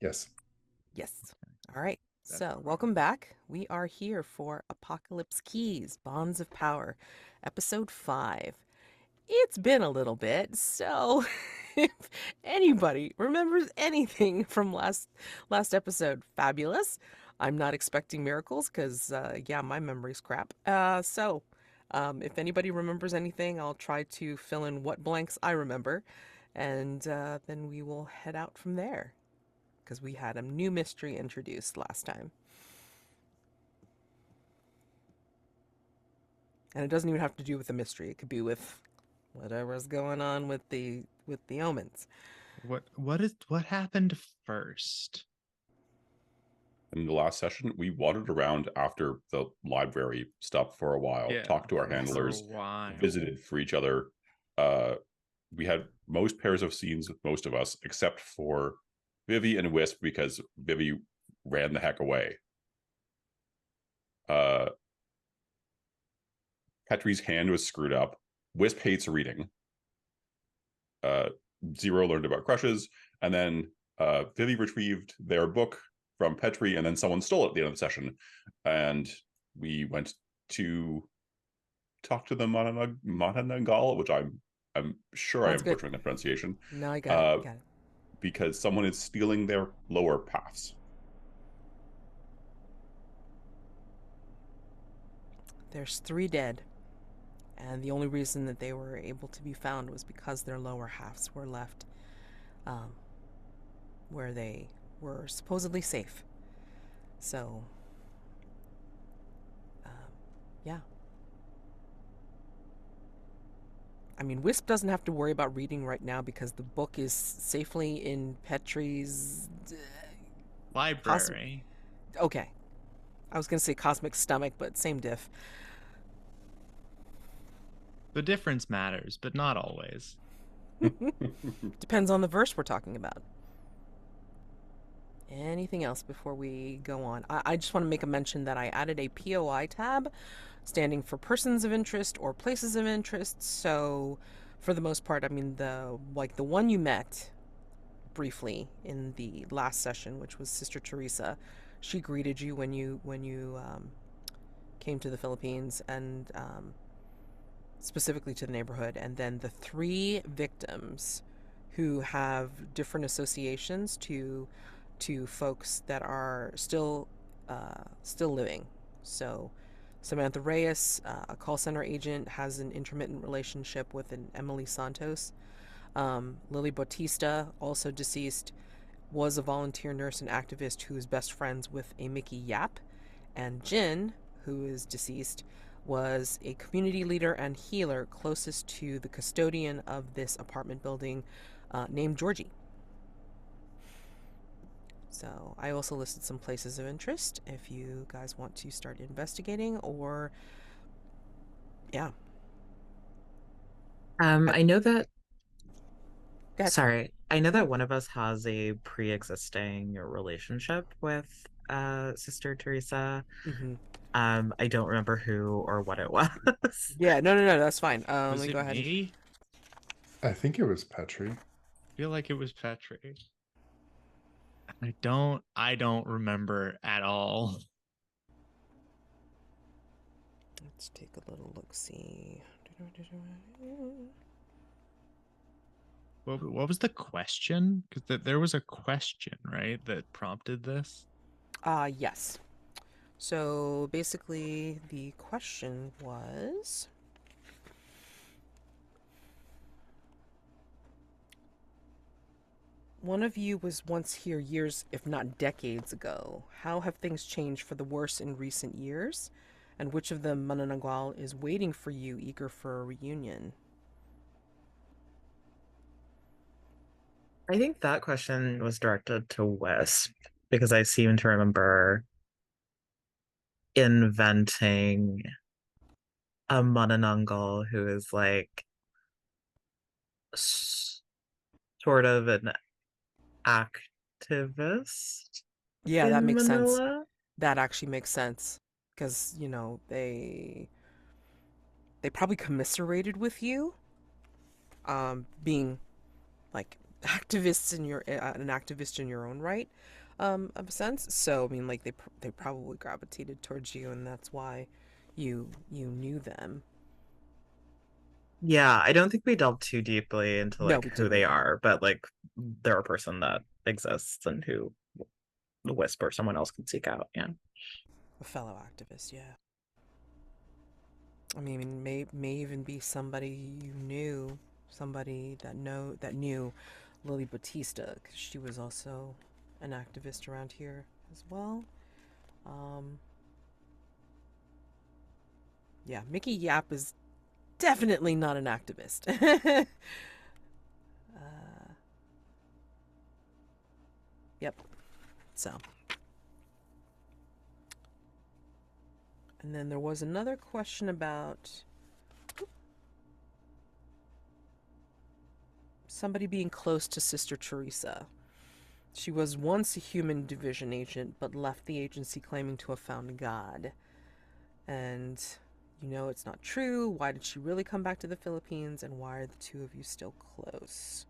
Yes. Yes. All right. That's So, what welcome back. We are here for Apocalypse Keys Bonds of Power, Episode 5. It's been a little bit, so if anybody remembers anything from last episode, fabulous. I'm not expecting miracles because, yeah, my memory's crap. If anybody remembers anything, I'll try to fill in what blanks I remember, and then we will head out from there because we had a new mystery introduced last time. And it doesn't even have to do with the mystery. It could be with whatever's going on with the omens. what happened first? In the last session, we wandered around after the library stuff for a while, Yeah, talked to our for a handlers, while. visited for each other. We had most pairs of scenes with most of us, except for Vivi and Wisp, because Vivi ran the heck away. Petri's hand was screwed up. Wisp hates reading. Zero learned about crushes, and then Vivi retrieved their book from Petri, and then someone stole it at the end of the session, and we went to talk to the Madelancholy, which I'm sure I Sounds am good. butchering the pronunciation, No, I got it. Got it. because someone is stealing their lower paths. There's 3 dead, and the only reason that they were able to be found was because their lower halves were left um, where they were supposedly safe. So, yeah. I mean, Wisp doesn't have to worry about reading right now because the book is safely in Petri's Library. Okay. I was going to say cosmic stomach, but same diff. The difference matters, but not always. Depends on the verse we're talking about. Anything else before we go on? I just want to make a mention that I added a POI tab standing for persons of interest or places of interest. So, for the most part, I mean the one you met briefly in the last session, which was Sister Teresa. She greeted you when you came to the Philippines and specifically to the neighborhood, and then the 3 victims who have different associations to folks that are still living. So Samantha Reyes, a call center agent, has an intermittent relationship with an Emily Santos. Lily Bautista, also deceased, was a volunteer nurse and activist who is best friends with a Mickey Yap. And Jin, who is deceased, was a community leader and healer closest to the custodian of this apartment building named Georgie. So I also listed some places of interest if you guys want to start investigating or, yeah. I know that, Go ahead. sorry, I know that one of us has a pre-existing relationship with Sister Teresa. Mm-hmm. I don't remember who or what it was. Yeah, no, that's fine. Let Was me it go ahead and me? I think it was Petri. I feel like it was Petri. I don't remember at all. let's take a little look. See. What was the question? Because there was a question, right, that prompted this. Yes. So basically, the question was, one of you was once here years, if not decades ago. How have things changed for the worse in recent years? And which of the Mananangwal is waiting for you, eager for a reunion? I think that question was directed to Wisp because I seem to remember inventing a Manananggal who is like sort of an activist Yeah, that in makes sense. Manila. That actually makes sense. Because, they probably commiserated with you, being like activists in your an activist in your own right, of a sense. So I mean, like they probably gravitated towards you, and that's why you knew them. Yeah, I don't think we delved too deeply into No, like we who they didn't. are, but like they're a person that exists and who the Wisp or someone else can seek out. Yeah. A fellow activist, yeah. I mean, may even be somebody you knew, somebody that knew Lily Batista, because she was also an activist around here as well. Um, yeah, Mickey Yap is definitely not an activist. uh, yep. So, and then there was another question about somebody being close to Sister Teresa. She was once a human division agent, but left the agency claiming to have found God. And you know it's not true. Why did she really come back to the Philippines? And why are the two of you still close?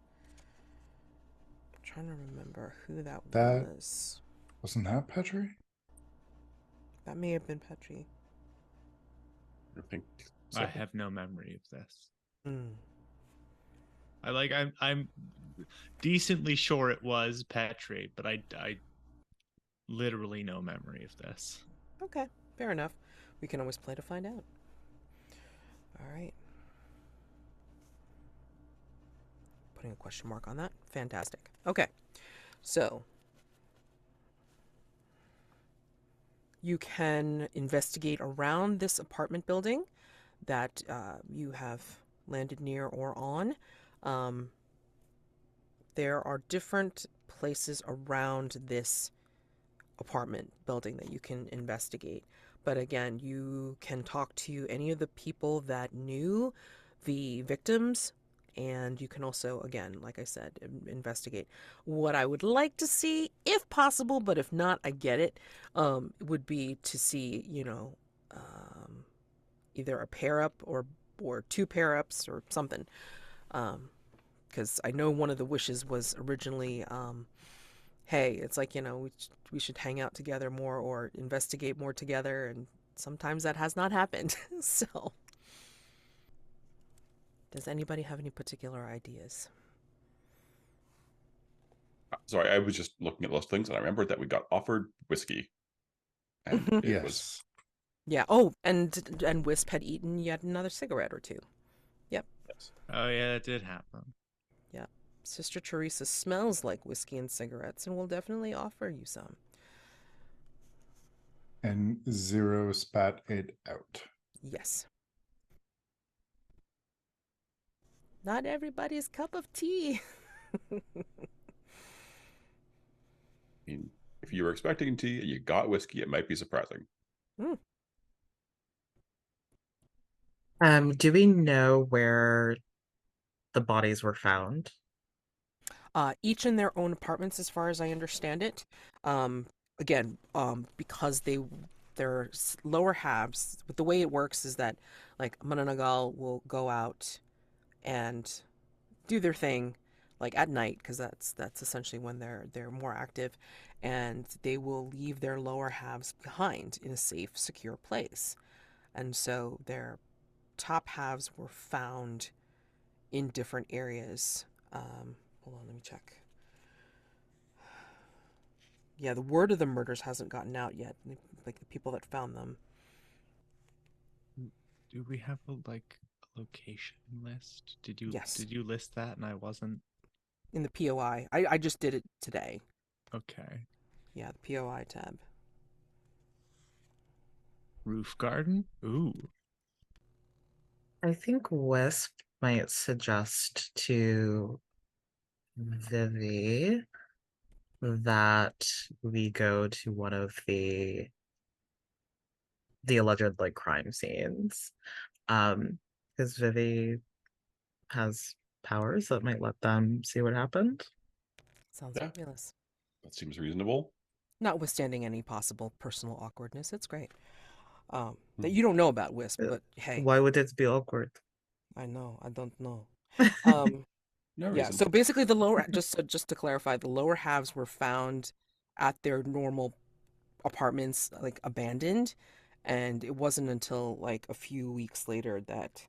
I'm trying to remember who that That was. wasn't that Petri? That may have been Petri. I think I so. have no memory of this. Mm. I'm decently sure it was Petri, but I literally no memory of this. Okay, fair enough. We can always play to find out. All right. Putting a question mark on that. Fantastic. Okay, so you can investigate around this apartment building that you have landed near or on. Um, there are different places around this apartment building that you can investigate. But again, you can talk to any of the people that knew the victims, and you can also, again, like I said, investigate. What I would like to see, if possible, but if not, I get it, would be to see, either a pair up or two pair ups or something. Because I know one of the wishes was originally, hey, it's like, we should hang out together more or investigate more together. And sometimes that has not happened. So, does anybody have any particular ideas? Sorry, I was just looking at those things and I remembered that we got offered whiskey, and it was Yes. Yeah. Oh, and Wisp had eaten yet another cigarette or two. Yep. yes. Oh yeah, that did happen. Yep. Sister Teresa smells like whiskey and cigarettes and will definitely offer you some. And Zero spat it out. Yes. Not everybody's cup of tea. I mean, if you were expecting tea and you got whiskey, it might be surprising. Mm. Do we know where the bodies were found? Each in their own apartments, as far as I understand it. Um, again, because their lower halves. But the way it works is that, like, Mananagal will go out and do their thing, like at night, because that's essentially when they're more active, and they will leave their lower halves behind in a safe, secure place. And so their top halves were found in different areas. Hold on, let me check. Yeah, the word of the murders hasn't gotten out yet. Like the people that found them. Do we have a location list? Yes, Did you list that and I wasn't? in the POI. I just did it today. Okay. Yeah, the POI tab. Roof garden? Ooh. I think Wisp might suggest to Vivi that we go to one of the alleged like crime scenes. Because Vivi has powers that might let them see what happened. Sounds Yeah, fabulous. that seems reasonable. Notwithstanding any possible personal awkwardness, it's great. That you don't know about Wisp, Uh, but hey, Why would it be awkward? I know. I don't know. Um, No Yeah, reason. so basically the lower just to clarify, the lower halves were found at their normal apartments, like abandoned, and it wasn't until like a few weeks later that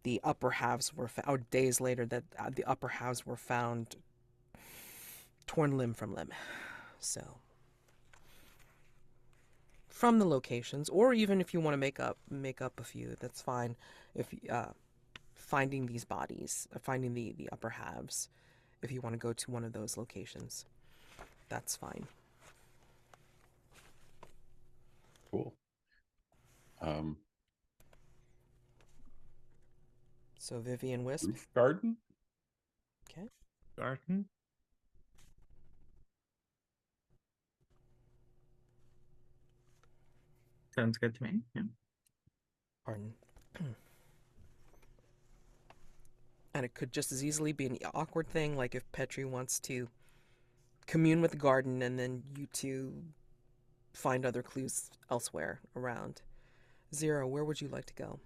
the upper halves were found, or days later that the upper halves were found torn limb from limb. So from the locations, or even if you want to make up a few, that's fine. If finding these bodies, finding the upper halves, if you want to go to one of those locations, that's fine. Cool. So Vivi and Wisp. Roof garden? Okay. Garden? Sounds good to me. Yeah. Pardon. And it could just as easily be an awkward thing, like if Petri wants to commune with the garden and then you two find other clues elsewhere around. Zero, where would you like to go?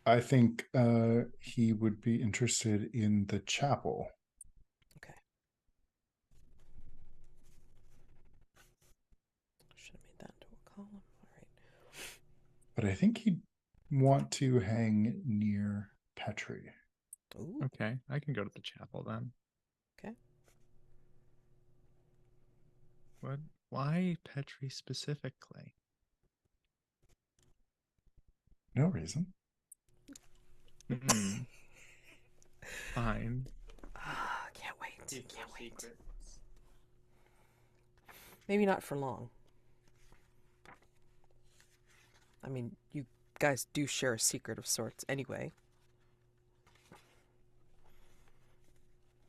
I think he would be interested in the chapel. Okay. Should have made that into a column. All right. But I think he'd want to hang near Petri. Ooh. Okay, I can go to the chapel then. Okay. What? Why Petri specifically? No reason. Hmm. Fine. Can't wait. Can't wait. Maybe not for long. I mean, you guys do share a secret of sorts anyway.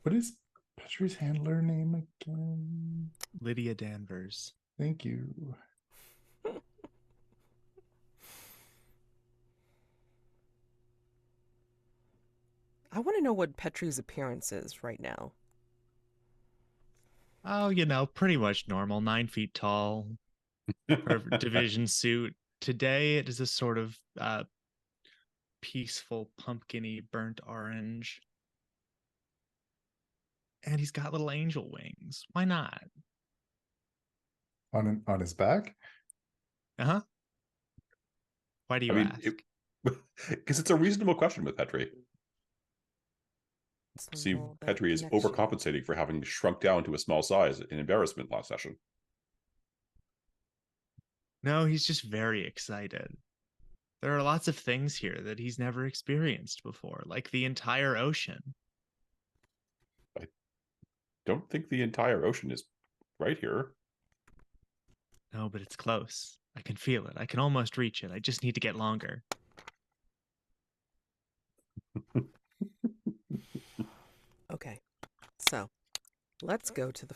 What is Petri's handler name again? Lydia Danvers. Thank you. I want to know what Petri's appearance is right now. Oh, you know, pretty much normal. 9 feet tall. Her division suit. Today it is a sort of peaceful, pumpkin-y, burnt orange. And he's got little angel wings. Why not? On his back? Uh-huh. Why do you ask? Because it's a reasonable question with Petri. See, Symbol that Petri is connects you. overcompensating for having shrunk down to a small size in embarrassment last session. No, he's just very excited. There are lots of things here that he's never experienced before, like the entire ocean. I don't think the entire ocean is right here. No, but it's close. I can feel it. I can almost reach it. I just need to get longer. Okay, so let's go to the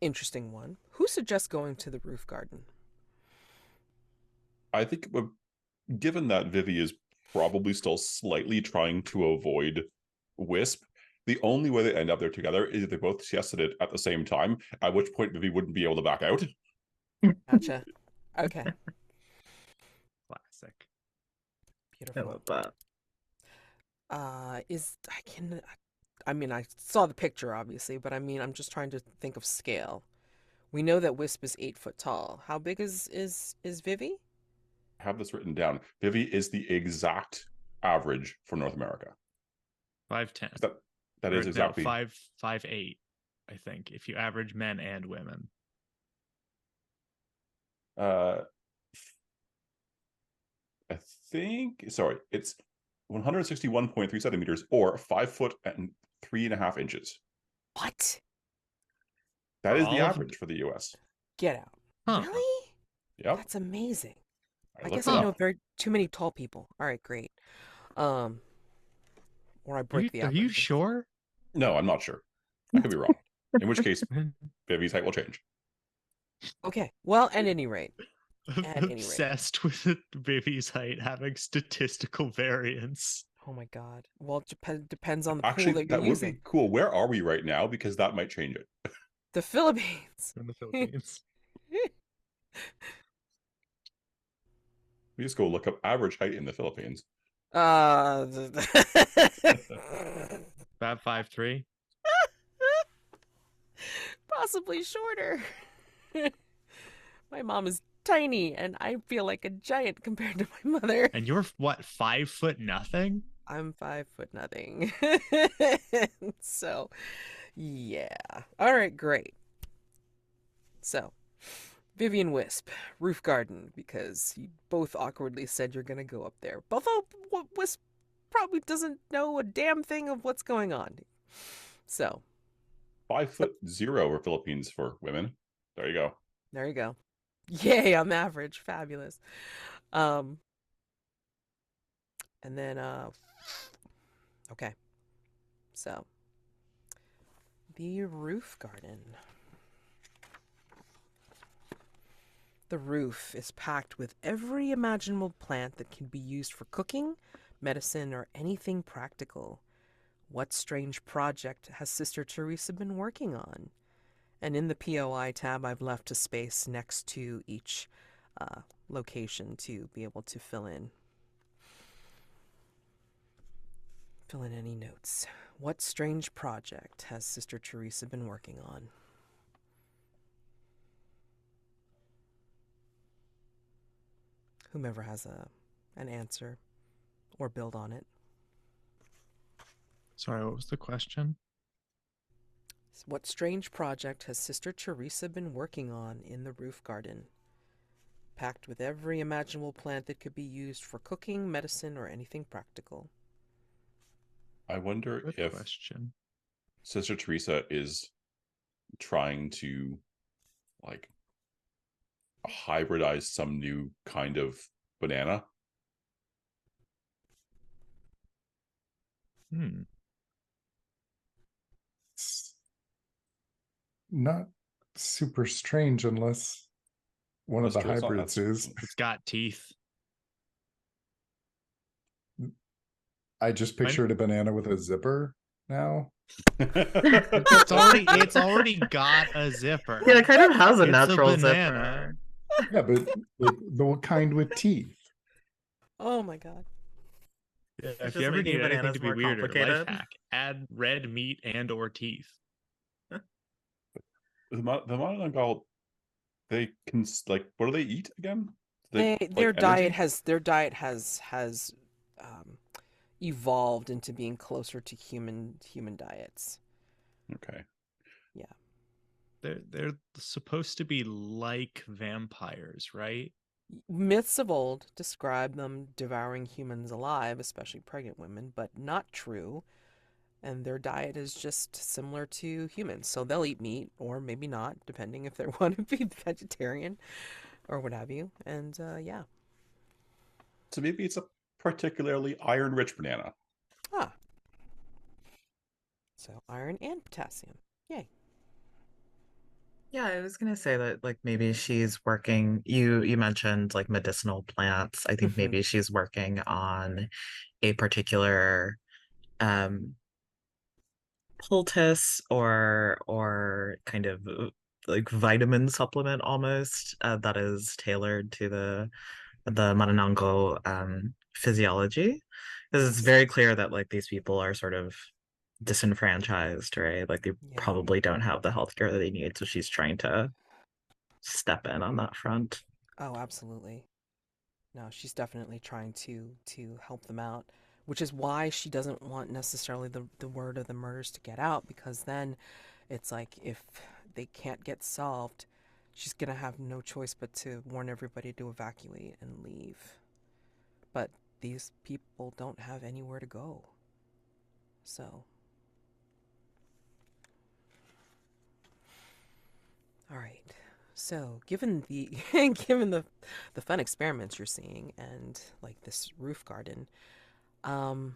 interesting one. Who suggests going to the roof garden? I think, given that Vivi is probably still slightly trying to avoid Wisp, the only way they end up there together is if they both siested it at the same time, at which point Vivi wouldn't be able to back out. Gotcha. Okay, Classic. I beautiful. love that. I mean, I saw the picture obviously, but I mean, I'm just trying to think of scale. We know that Wisp is 8 foot tall. How big is Vivi? I have this written down. Vivi is the exact average for North America. 5'10". That is exactly 5'8", I think, if you average men and women. I think, sorry, it's 161.3 centimeters or 5 foot and 3.5 inches. What? That For is the all of- average for the US. Get out. Huh. Really? Yep. That's amazing. I looked guess it I up. know too many tall people. All right, great. Or I break the Are you average. sure? No, I'm not sure. I could be wrong. In which case, Vivi's height will change. Okay. Well, at any rate. At any rate. Obsessed with Vivi's height having statistical variance. Oh my God. Well, it depends on the Actually, pool that that you're would using. be cool. Where are we right now? Because that might change it. The Philippines. In the Philippines. We just go look up average height in the Philippines. About 5'3". Possibly shorter. My mom is tiny, and I feel like a giant compared to my mother. And you're what, 5 foot nothing? I'm 5 foot nothing. So, yeah. All right, great. So, Vivi and Wisp, roof garden, because you both awkwardly said you're going to go up there. Although Wisp probably doesn't know a damn thing of what's going on. So, 5'0" for Philippines for women. There you go. there you go. Yay, I'm average. Fabulous. And then, okay. So, the roof garden. The roof is packed with every imaginable plant that can be used for cooking, medicine, or anything practical. What strange project has Sister Teresa been working on? And in the POI tab, I've left a space next to each location to be able to fill in any notes. What strange project has Sister Teresa been working on? Whomever has an answer or build on it. Sorry, what was the question? What strange project has Sister Teresa been working on in the roof garden? Packed with every imaginable plant that could be used for cooking, medicine, or anything practical. I wonder Good if question. Sister Teresa is trying to like hybridize some new kind of banana. It's not super strange unless one of That's the true. It's not that hybrids super is. strange. It's got teeth. I just pictured a banana with a zipper now. It's already got a zipper. Yeah, it kind of has a It's natural banana. zipper. Yeah, but like the kind with teeth. Oh my god. Yeah, It's if just you ever making need anything bananas to be more weirder, life complicated. hack: add red meat and or teeth. The Madelancholy, they can like, what do they eat again? Their like diet energy? has evolved into being closer to human diets. Okay. Yeah. They're supposed to be like vampires, right? Myths of old describe them devouring humans alive, especially pregnant women, but not true. And their diet is just similar to humans. So they'll eat meat, or maybe not, depending if they want to be vegetarian or what have you. And yeah. So maybe it's a particularly iron-rich banana. Ah. So iron and potassium. Yay. Yeah, I was gonna say that like maybe she's working. You mentioned like medicinal plants. I think maybe she's working on a particular um poultice or kind of like vitamin supplement almost that is tailored to the Manananggal physiology. Because it's very clear that like these people are sort of disenfranchised, right? Like they Yeah. probably don't have the healthcare that they need, so she's trying to step in on that front. Oh, absolutely. No, she's definitely trying to help them out, which is why she doesn't want necessarily the word of the murders to get out, because then it's like if they can't get solved, she's gonna have no choice but to warn everybody to evacuate and leave. But these people don't have anywhere to go. So, all right. So, given the given the fun experiments you're seeing and like this roof garden, I'm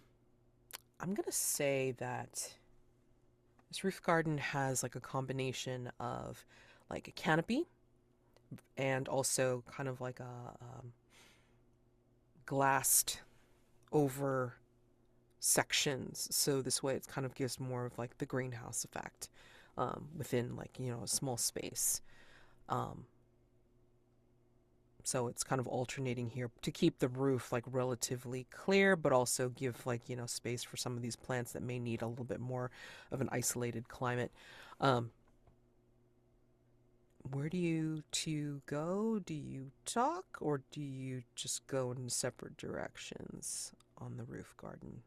gonna say that this roof garden has like a combination of like a canopy and also kind of like a glassed over sections. So this way it kind of gives more of like the greenhouse effect within like, a small space. So it's kind of alternating here to keep the roof like relatively clear, but also give like, space for some of these plants that may need a little bit more of an isolated climate. Where do you two go? Do you talk or do you just go in separate directions on the roof garden?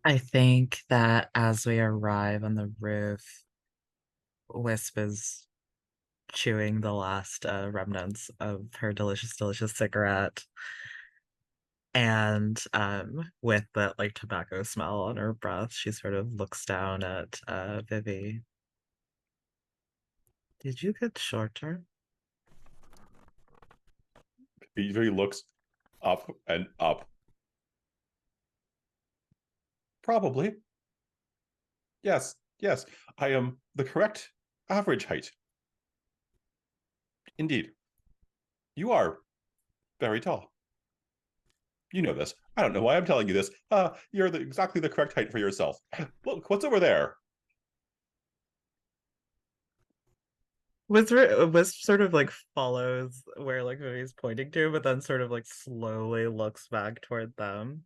I think that as we arrive on the roof, Wisp is chewing the last remnants of her delicious, delicious cigarette. And with that like tobacco smell on her breath, she sort of looks down at Vivi. Did you get shorter? He looks up and up. Probably. Yes, yes. I am the correct average height. Indeed. You are very tall. You know this. I don't know why I'm telling you this. You're exactly the correct height for yourself. Look, what's over there? Wisp sort of like follows where like Vivi's pointing to, but then sort of like slowly looks back toward them.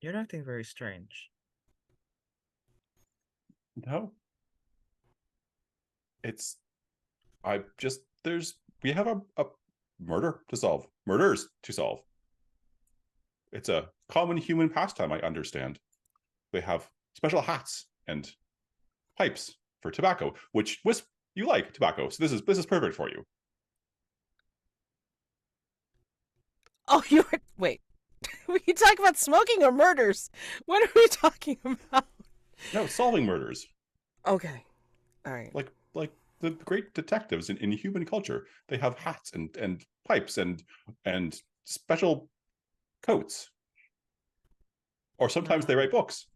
You're acting very strange. No. We have a murder to solve. Murders to solve. It's a common human pastime, I understand. They have special hats and pipes for tobacco, which Wisp, you like tobacco, so this is perfect for you. Oh, wait. Were you talking about smoking or murders? What are we talking about? No, solving murders. Okay. All right. Like the great detectives in human culture. They have hats and pipes and special coats. Or sometimes they write books.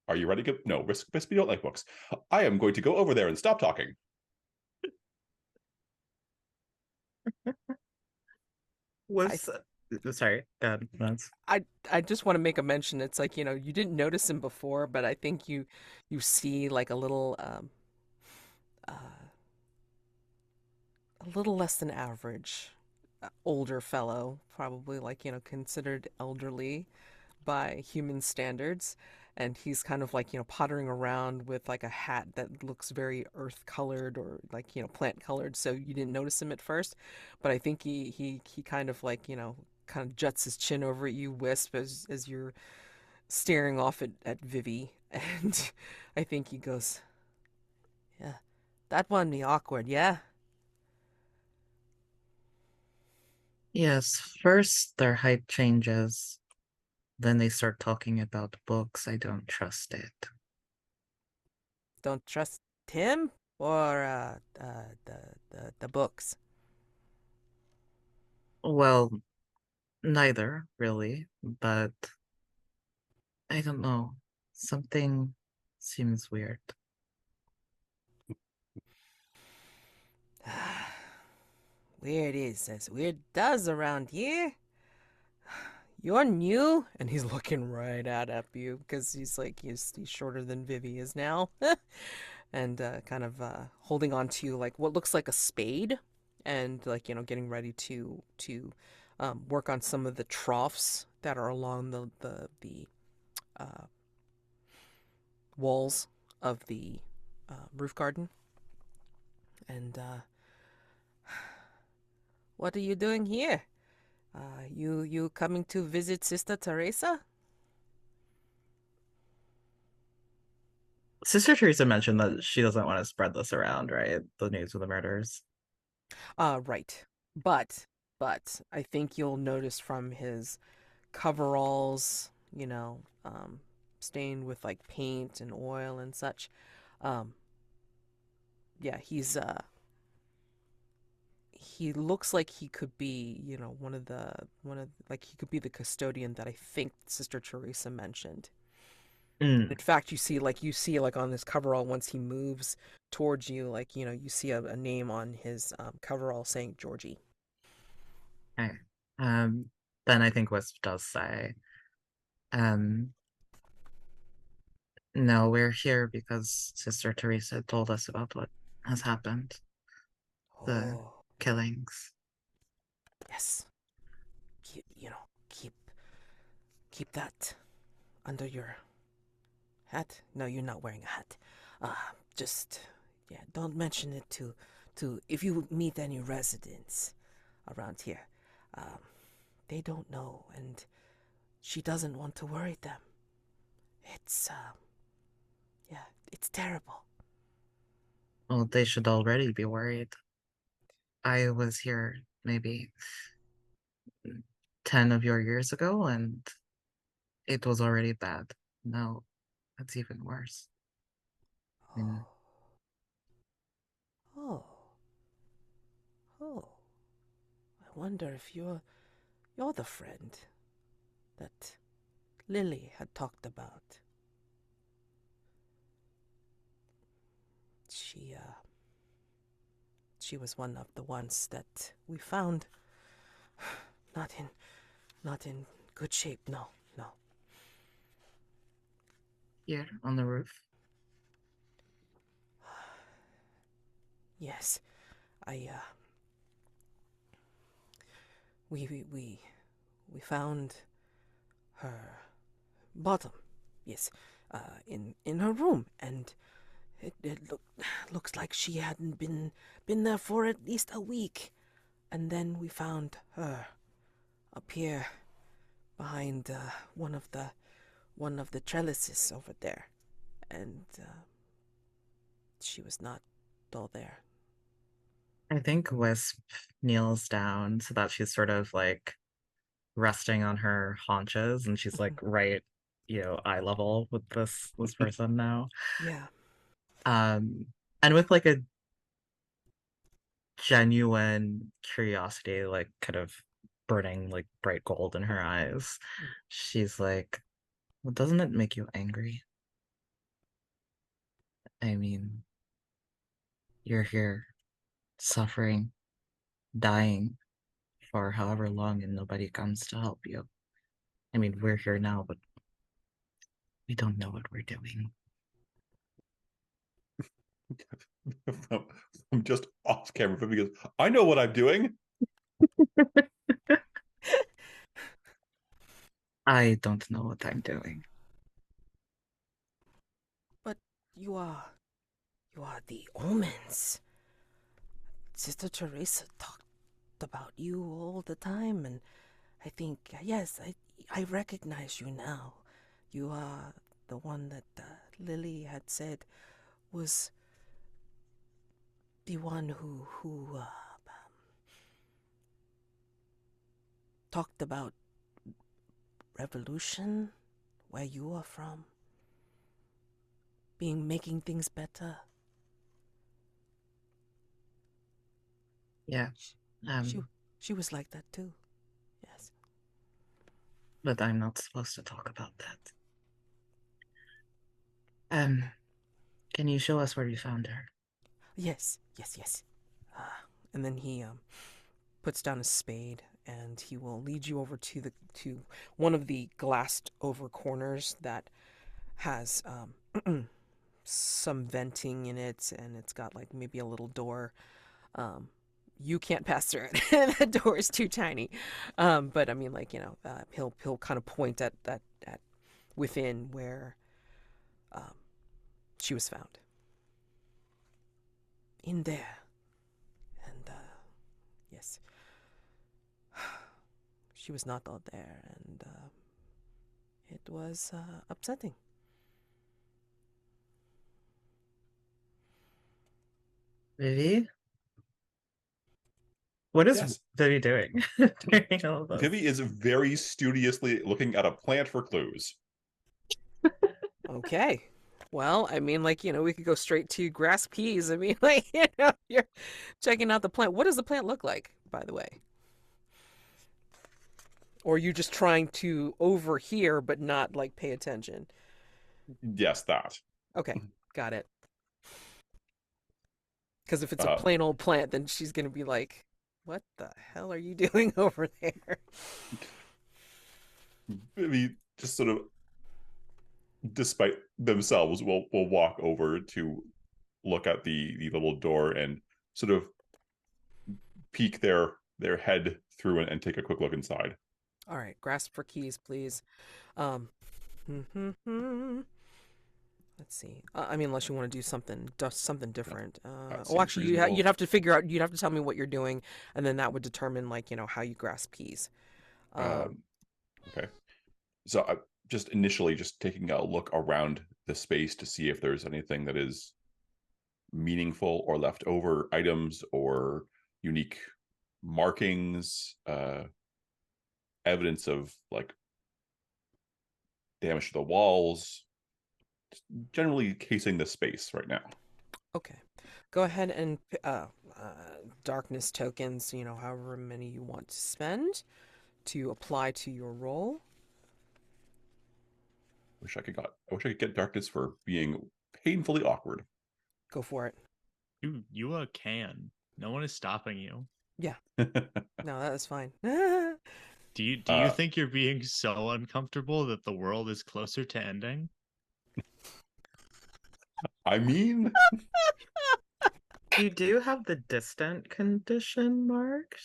Are you ready to no, Wisp, you don't like books. I am going to go over there and stop talking. Sorry, God, that's I just want to make a mention. It's like, you didn't notice him before, but I think you see like a little less than average older fellow, probably like, considered elderly by human standards. And he's kind of like, pottering around with like a hat that looks very earth colored or like, plant colored. So you didn't notice him at first. But I think he kind of like, kind of juts his chin over at you, Wisp, as you're staring off at Vivi. And I think he goes, yeah, that one be awkward, yeah? yes. First, their height changes. Then they start talking about books. I don't trust it. Don't trust him or the books? Well, neither, really, but I don't know. Something seems weird. Weird is as weird does around here. You're new, and he's looking right at you because he's like he's shorter than Vivi is now, and kind of holding on to like what looks like a spade, and like getting ready to work on some of the troughs that are along the uh, walls of the roof garden. And what are you doing here? You coming to visit Sister Teresa? Sister Teresa mentioned that she doesn't want to spread this around, right? The news of the murders. Right. But I think you'll notice from his coveralls, stained with like paint and oil and such. Um, yeah, he looks like he could be, one of like he could be the custodian that I think Sister Teresa mentioned. Mm, In fact, you see like on his coverall once he moves towards you, like you see a name on his coverall saying Georgie. okay. Then I think Wisp does say, um, no, we're here because Sister Teresa told us about what has happened. The Oh, killings. yes. Keep that under your hat. No, you're not wearing a hat. Just yeah, don't mention it to if you meet any residents around here. Um, they don't know, and she doesn't want to worry them. It's yeah, it's terrible. Well, they should already be worried. I was here maybe 10 of your years ago, and it was already bad. Now it's even worse. I mean, Oh, oh. I wonder if you're the friend that Lily had talked about. She was one of the ones that we found not in good shape. No, no. here on the roof. Yes. I we found her bottom. Yes. In her room, and it looks like she hadn't been there for at least a week. And then we found her up here behind one of the trellises over there, and she was not all there. I think Wisp kneels down so that she's sort of like resting on her haunches, and she's like right, eye level with this person now. Yeah. And with like a genuine curiosity, like kind of burning like bright gold in her eyes, she's like, well, doesn't it make you angry? I mean, you're here suffering, dying for however long, and nobody comes to help you. I mean, we're here now, but we don't know what we're doing. I'm just off camera because I know what I'm doing. I don't know what I'm doing. But you are the Omens. Sister Teresa talked about you all the time, and I think yes, I recognize you now. You are the one that Lily had said was the one who talked about revolution, where you are from, making things better. Yeah. She was like that too. Yes. But I'm not supposed to talk about that. Can you show us where you found her? Yes. And then he puts down a spade, and he will lead you over to one of the glassed over corners that has some venting in it, and it's got like maybe a little door. You can't pass through it. The door is too tiny. But I mean, like, he'll kind of point at within where she was found. In there. And yes. She was not all there, and it was upsetting. Vivi? What is Yes. Vivi doing during all of this? Vivi is very studiously looking at a plant for clues. Okay. Well, I mean, like, we could go straight to grass peas. I mean, like, you're checking out the plant. What does the plant look like, by the way? Or are you just trying to overhear but not, like, pay attention? Yes, that. Okay, got it. Because if it's a plain old plant, then she's going to be like, what the hell are you doing over there? Vivi just sort of, despite themselves, will walk over to look at the little door and sort of peek their head through and take a quick look inside. All right, grasp for keys, please. Um, let's see. I mean, unless you want to do something different. That Oh, seems actually, reasonable. you'd have to figure out. You'd have to tell me what you're doing, and then that would determine, like, how you grasp keys. Okay. So I just initially just taking a look around the space to see if there's anything that is meaningful or leftover items or unique markings, evidence of like damage to the walls, generally casing the space right now. Okay, go ahead and darkness tokens. However many you want to spend to apply to your roll. I wish I could get darkness for being painfully awkward. Go for it. You can. No one is stopping you. Yeah. No, that is fine. Do you think you're being so uncomfortable that the world is closer to ending? I mean, You do have the distant condition marked,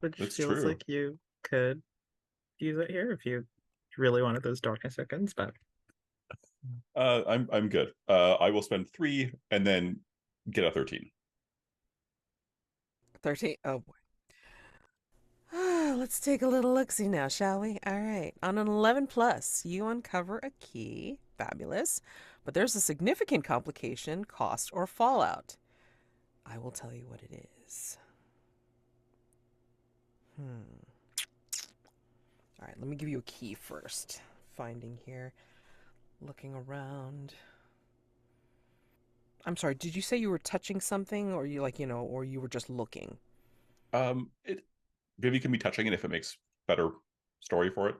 which That's feels true. like you could use it here if you really wanted those darkness tokens, but I'm good. I will spend 3 and then get a 13. 13. Oh boy. Let's take a little look-see now, shall we? All right. On an 11 plus, you uncover a key. Fabulous. But there's a significant complication, cost, or fallout. I will tell you what it is. All right, let me give you a key first. Finding here. Looking around. I'm sorry, did you say you were touching something, or or you were just looking? Vivi can be touching it if it makes better story for it.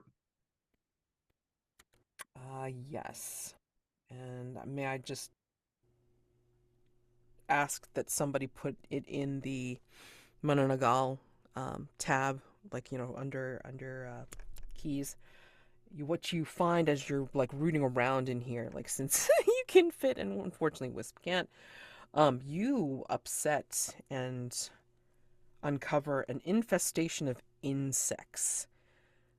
Yes. And may I just ask that somebody put it in the Mananagal tab, like, under keys. What you find as you're like rooting around in here, like, since you can fit and unfortunately Wisp can't, you upset and uncover an infestation of insects.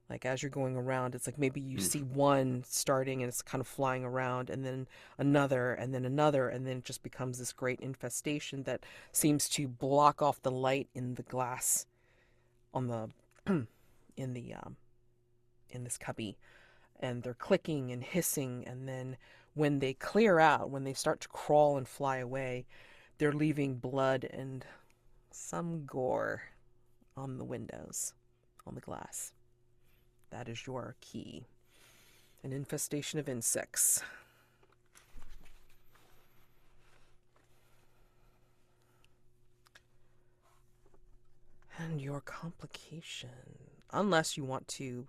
Like, as you're going around, it's like maybe you see one starting and it's kind of flying around, and then another, and then another, and then it just becomes this great infestation that seems to block off the light in the glass on the in the in this cubby. And they're clicking and hissing, and then when they clear out, when they start to crawl and fly away, they're leaving blood and some gore on the windows, on the glass. That is your key. An infestation of insects. And your complication. Unless you want to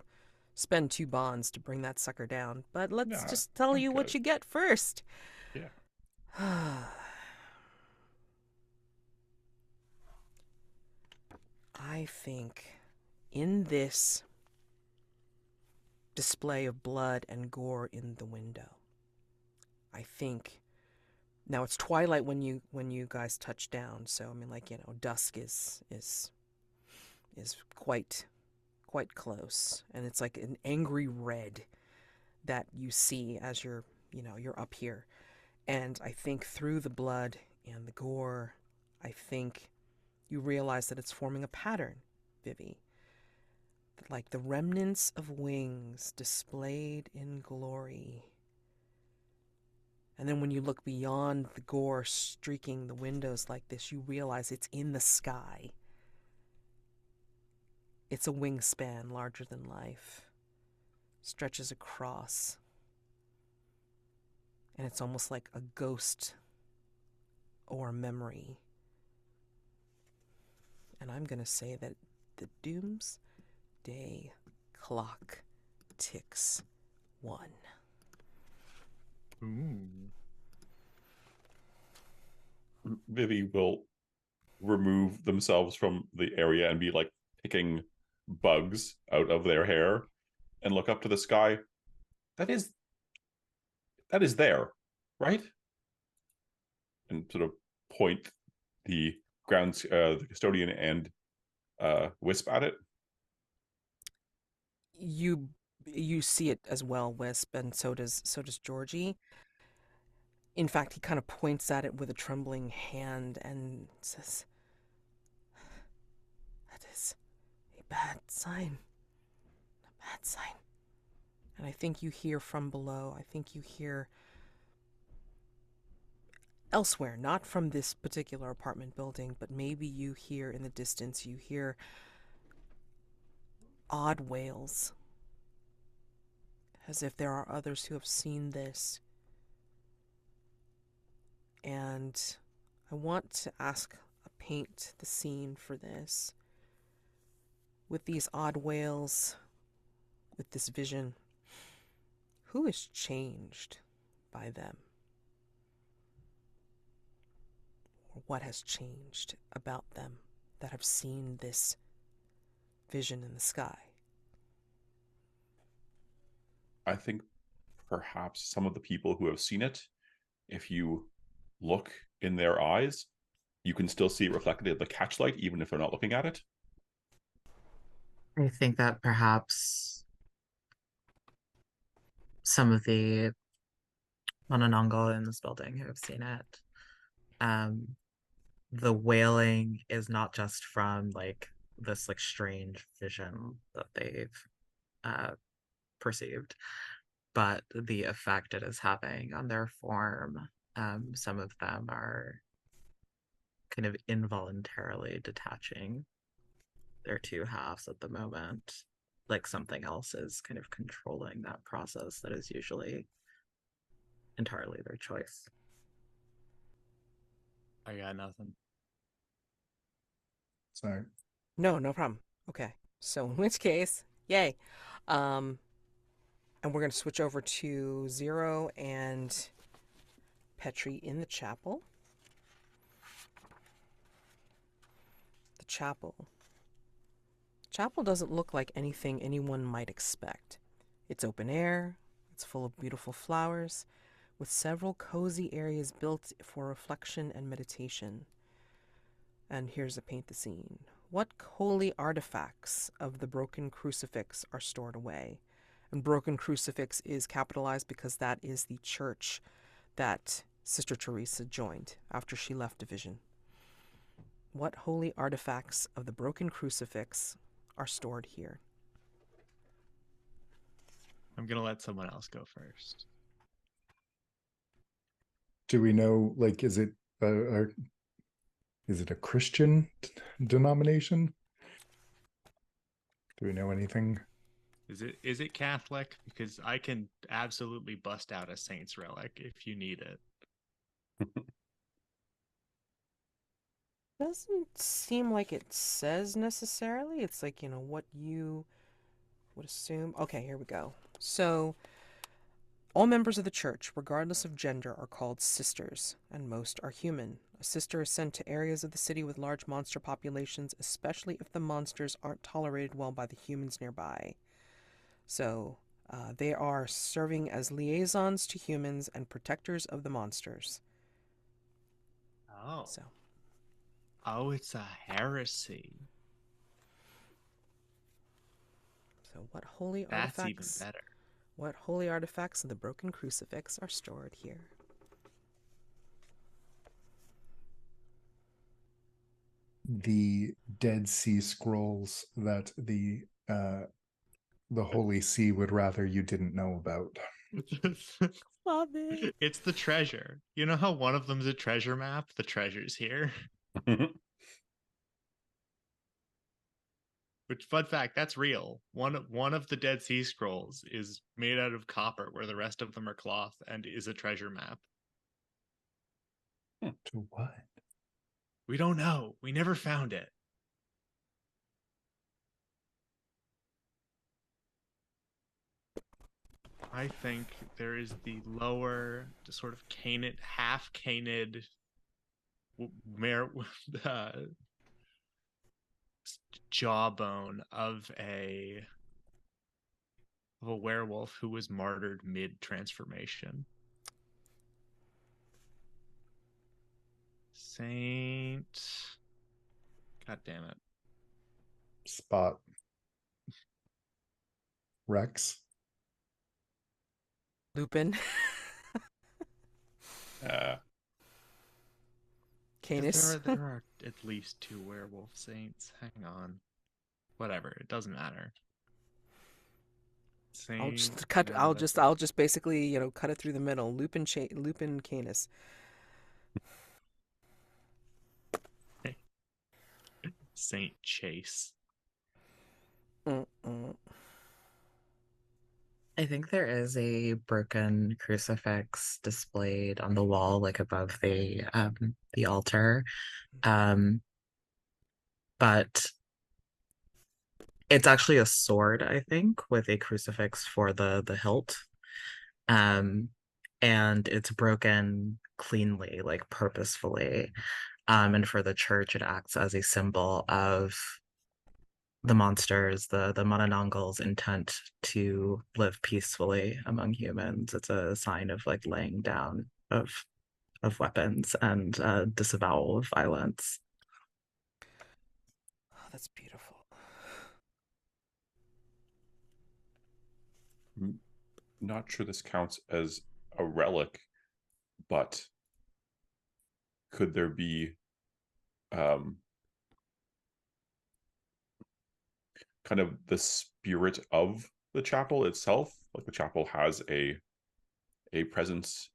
spend 2 bonds to bring that sucker down. But let's just tell you what you get first. Yeah. I think in this display of blood and gore in the window, I think now it's twilight when you guys touch down, so I mean, like, dusk is quite close, and it's like an angry red that you see as you're up here. And I think through the blood and the gore, I think you realize that it's forming a pattern, Vivi. Like the remnants of wings displayed in glory. And then when you look beyond the gore streaking the windows like this, you realize it's in the sky. It's a wingspan larger than life. Stretches across. And it's almost like a ghost or a memory. And I'm going to say that the doomsday clock ticks 1. Ooh. Vivi will remove themselves from the area and be like picking bugs out of their hair and look up to the sky. That is there, right? and sort of point the the custodian and Wisp at it. You see it as well, Wisp, and so does Georgie. In fact, he kind of points at it with a trembling hand and says, "That is a bad sign. A bad sign." And I think you hear from below. I think you hear elsewhere, not from this particular apartment building, but maybe you hear in the distance, you hear odd wails, as if there are others who have seen this. And I want to paint the scene for this. With these odd wails, with this vision, who is changed by them? Or what has changed about them that have seen this vision in the sky? I think perhaps some of the people who have seen it, if you look in their eyes, you can still see it reflected in the catchlight, even if they're not looking at it. I think that perhaps some of the Manananggal in this building who have seen it, the wailing is not just from like this like strange vision that they've perceived, but the effect it is having on their form. Some of them are kind of involuntarily detaching their two halves at the moment, like something else is kind of controlling that process that is usually entirely their choice. I got nothing. Sorry. No problem. Okay. So in which case, yay. And we're going to switch over to Zero and Petri in the chapel. The chapel. Chapel doesn't look like anything anyone might expect. It's open air, it's full of beautiful flowers, with several cozy areas built for reflection and meditation. And here's a paint the scene. What holy artifacts of the broken crucifix are stored away? And broken crucifix is capitalized because that is the church that Sister Teresa joined after she left Division. What holy artifacts of the broken crucifix are stored here? I'm gonna let someone else go first. Do we know, like, is it a Christian denomination? Do we know anything? Is it Catholic? Because I can absolutely bust out a saint's relic if you need it. Doesn't seem like it says necessarily. It's like, what you would assume. Okay, here we go. So, all members of the church, regardless of gender, are called sisters, and most are human. A sister is sent to areas of the city with large monster populations, especially if the monsters aren't tolerated well by the humans nearby. So, they are serving as liaisons to humans and protectors of the monsters. Oh. So. Oh, it's a heresy. So what holy That's artifacts? even better. What holy artifacts of the broken crucifix are stored here? The Dead Sea Scrolls that the Holy See would rather you didn't know about. Love it. It's the treasure. You know how one of them's a treasure map? The treasure's here. Which, fun fact, that's real. One of the Dead Sea Scrolls is made out of copper, where the rest of them are cloth, and is a treasure map. To what? We don't know. We never found it. I think there is the lower, sort of canid, half canid, jawbone of a werewolf who was martyred mid transformation. Saint. God damn it. Spot. Rex. Lupin. Uh, 'Cause Canis. there are at least 2 werewolf saints. Hang on. Whatever, it doesn't matter. I'll just Saint cut. I'll Manila- just basically cut it through the middle. Lupin Canis. Saint Chase. Mm-mm. I think there is a broken crucifix displayed on the wall, like above the altar. But it's actually a sword, I think, with a crucifix for the hilt. And it's broken cleanly, like purposefully. And for the church, it acts as a symbol of the monsters, the Madelancholy's intent to live peacefully among humans. It's a sign of like laying down of weapons and disavowal of violence. Oh, that's beautiful. I'm not sure this counts as a relic, but could there be kind of the spirit of the chapel itself? Like the chapel has a presence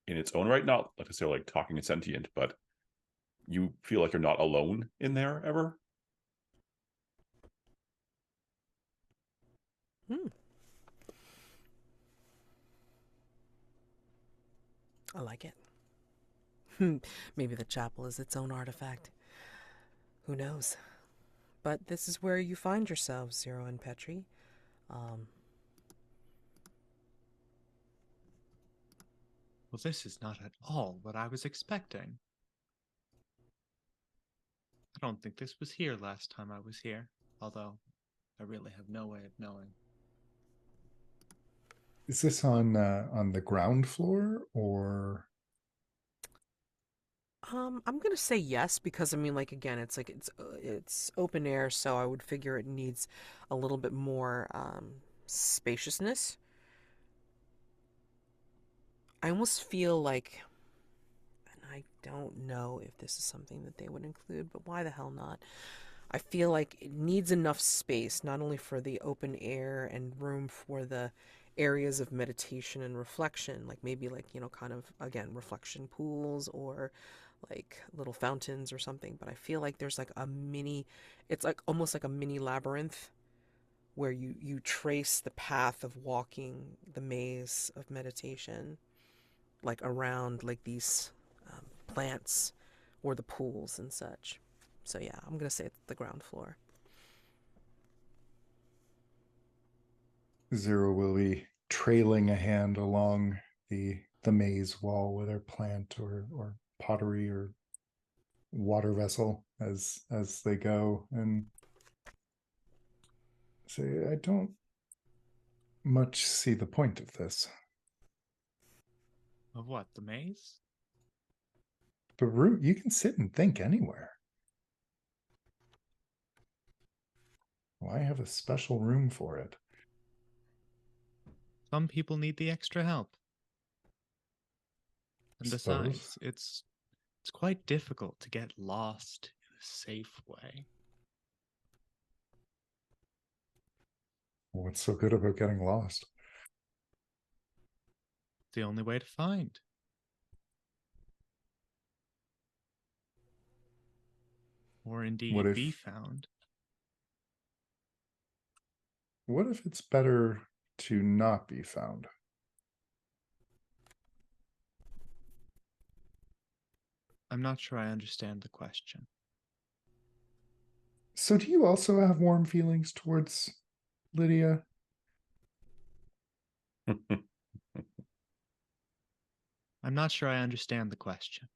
in its own right, not necessarily like talking and sentient, but you feel like you're not alone in there ever. I like it. Maybe the chapel is its own artifact. Who knows? But this is where you find yourselves, Zero and Petri. Well, this is not at all what I was expecting. I don't think this was here last time I was here, although I really have no way of knowing. Is this on the ground floor or? I'm gonna say yes because I mean, like again, it's open air, so I would figure it needs a little bit more spaciousness. I almost feel like, and I don't know if this is something that they would include, but why the hell not? I feel like it needs enough space, not only for the open air and room for the areas of meditation and reflection, like maybe like, kind of, again, reflection pools or like little fountains or something, but I feel like there's like it's like almost like a mini labyrinth where you trace the path of walking the maze of meditation, like around like these plants or the pools and such. So yeah, I'm gonna say it's the ground floor. Zero will be trailing a hand along the maze wall with their plant or pottery or water vessel as they go, and say, I don't much see the point of this. Of what, the maze? The room, you can sit and think anywhere. Why have a special room for it? Some people need the extra help. And Suppose. besides, it's quite difficult to get lost in a safe way. What's so good about getting lost? It's the only way to find. Or indeed be found. What if it's better to not be found? I'm not sure I understand the question. So do you also have warm feelings towards Lydia? I'm not sure I understand the question.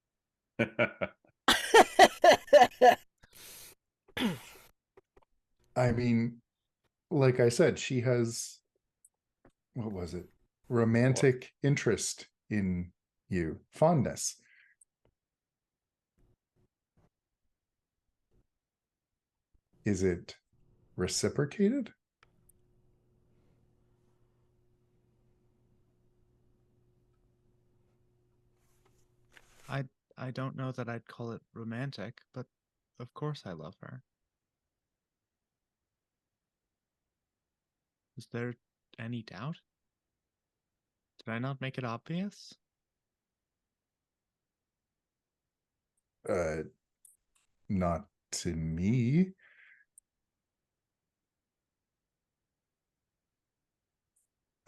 I mean, like I said, she has, what was it? Romantic interest in you, fondness. is it reciprocated? I don't know that I'd call it romantic, but of course I love her. Is there any doubt? Did I not make it obvious? Not to me.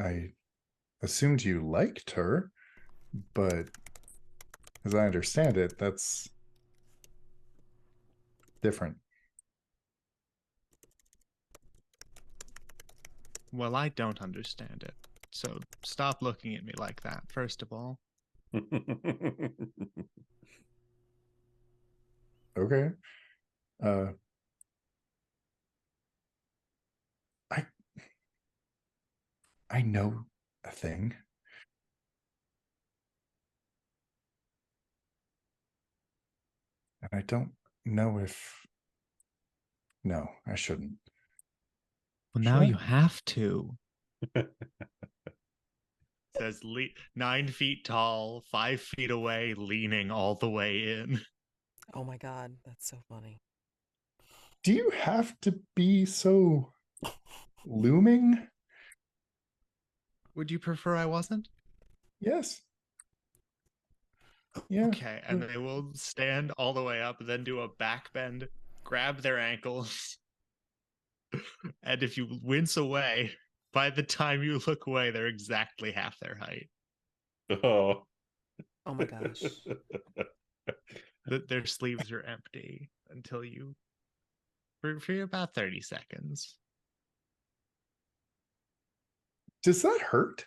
I assumed you liked her, but as I understand it, that's different. Well, I don't understand it. So stop looking at me like that, first of all. Okay. I I know a thing. And I don't know if no, I shouldn't. Well, Should now I? you have to. Says 9 feet tall, 5 feet away, leaning all the way in. Oh my god, that's so funny. Do you have to be so looming? Would you prefer I wasn't? Yes. Yeah. Okay, and they will stand all the way up, then do a back bend, grab their ankles, and if you wince away, by the time you look away, they're exactly half their height. Oh. Oh my gosh. Their sleeves are empty until you, for about 30 seconds. Does that hurt?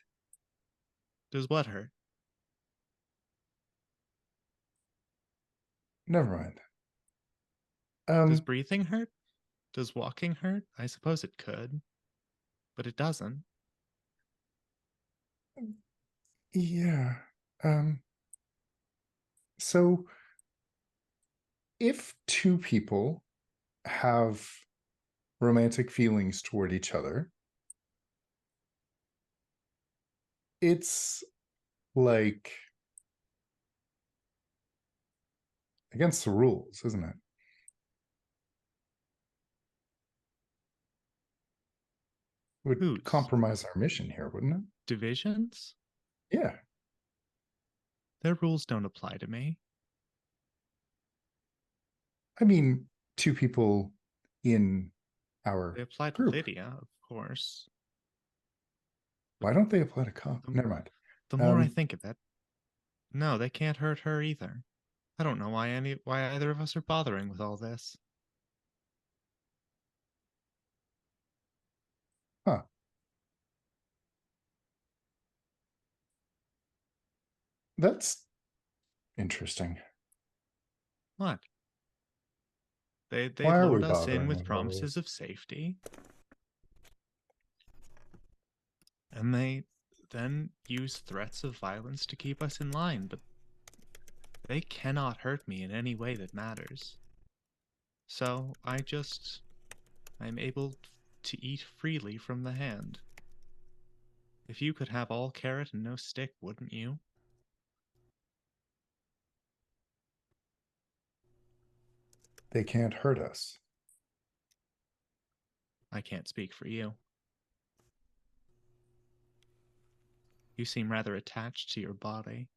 Does what hurt? Never mind. Does breathing hurt? Does walking hurt? I suppose it could, but it doesn't. Yeah. So if two people have romantic feelings toward each other, it's like against the rules, isn't it? Would Whose? compromise our mission here, wouldn't it? Divisions? Yeah. Their rules don't apply to me. I mean, two people in our They apply to group. Lydia, of course. Why don't they apply to Cop? Never mind. The more I think of it, no, they can't hurt her either. I don't know why either of us are bothering with all this. Huh. That's interesting. What? They Why are we lured us in bothering with with all promises this? of safety. And they then use threats of violence to keep us in line, but they cannot hurt me in any way that matters. So I'm able to eat freely from the hand. If you could have all carrot and no stick, wouldn't you? They can't hurt us. I can't speak for you. You seem rather attached to your body.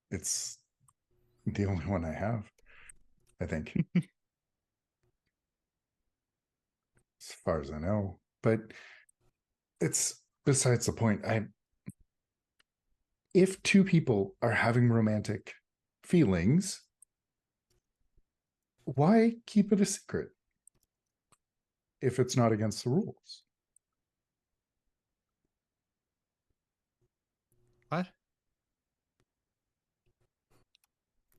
It's the only one I have, I think. As far as I know. But it's besides the point. If two people are having romantic feelings, why keep it a secret if it's not against the rules? What?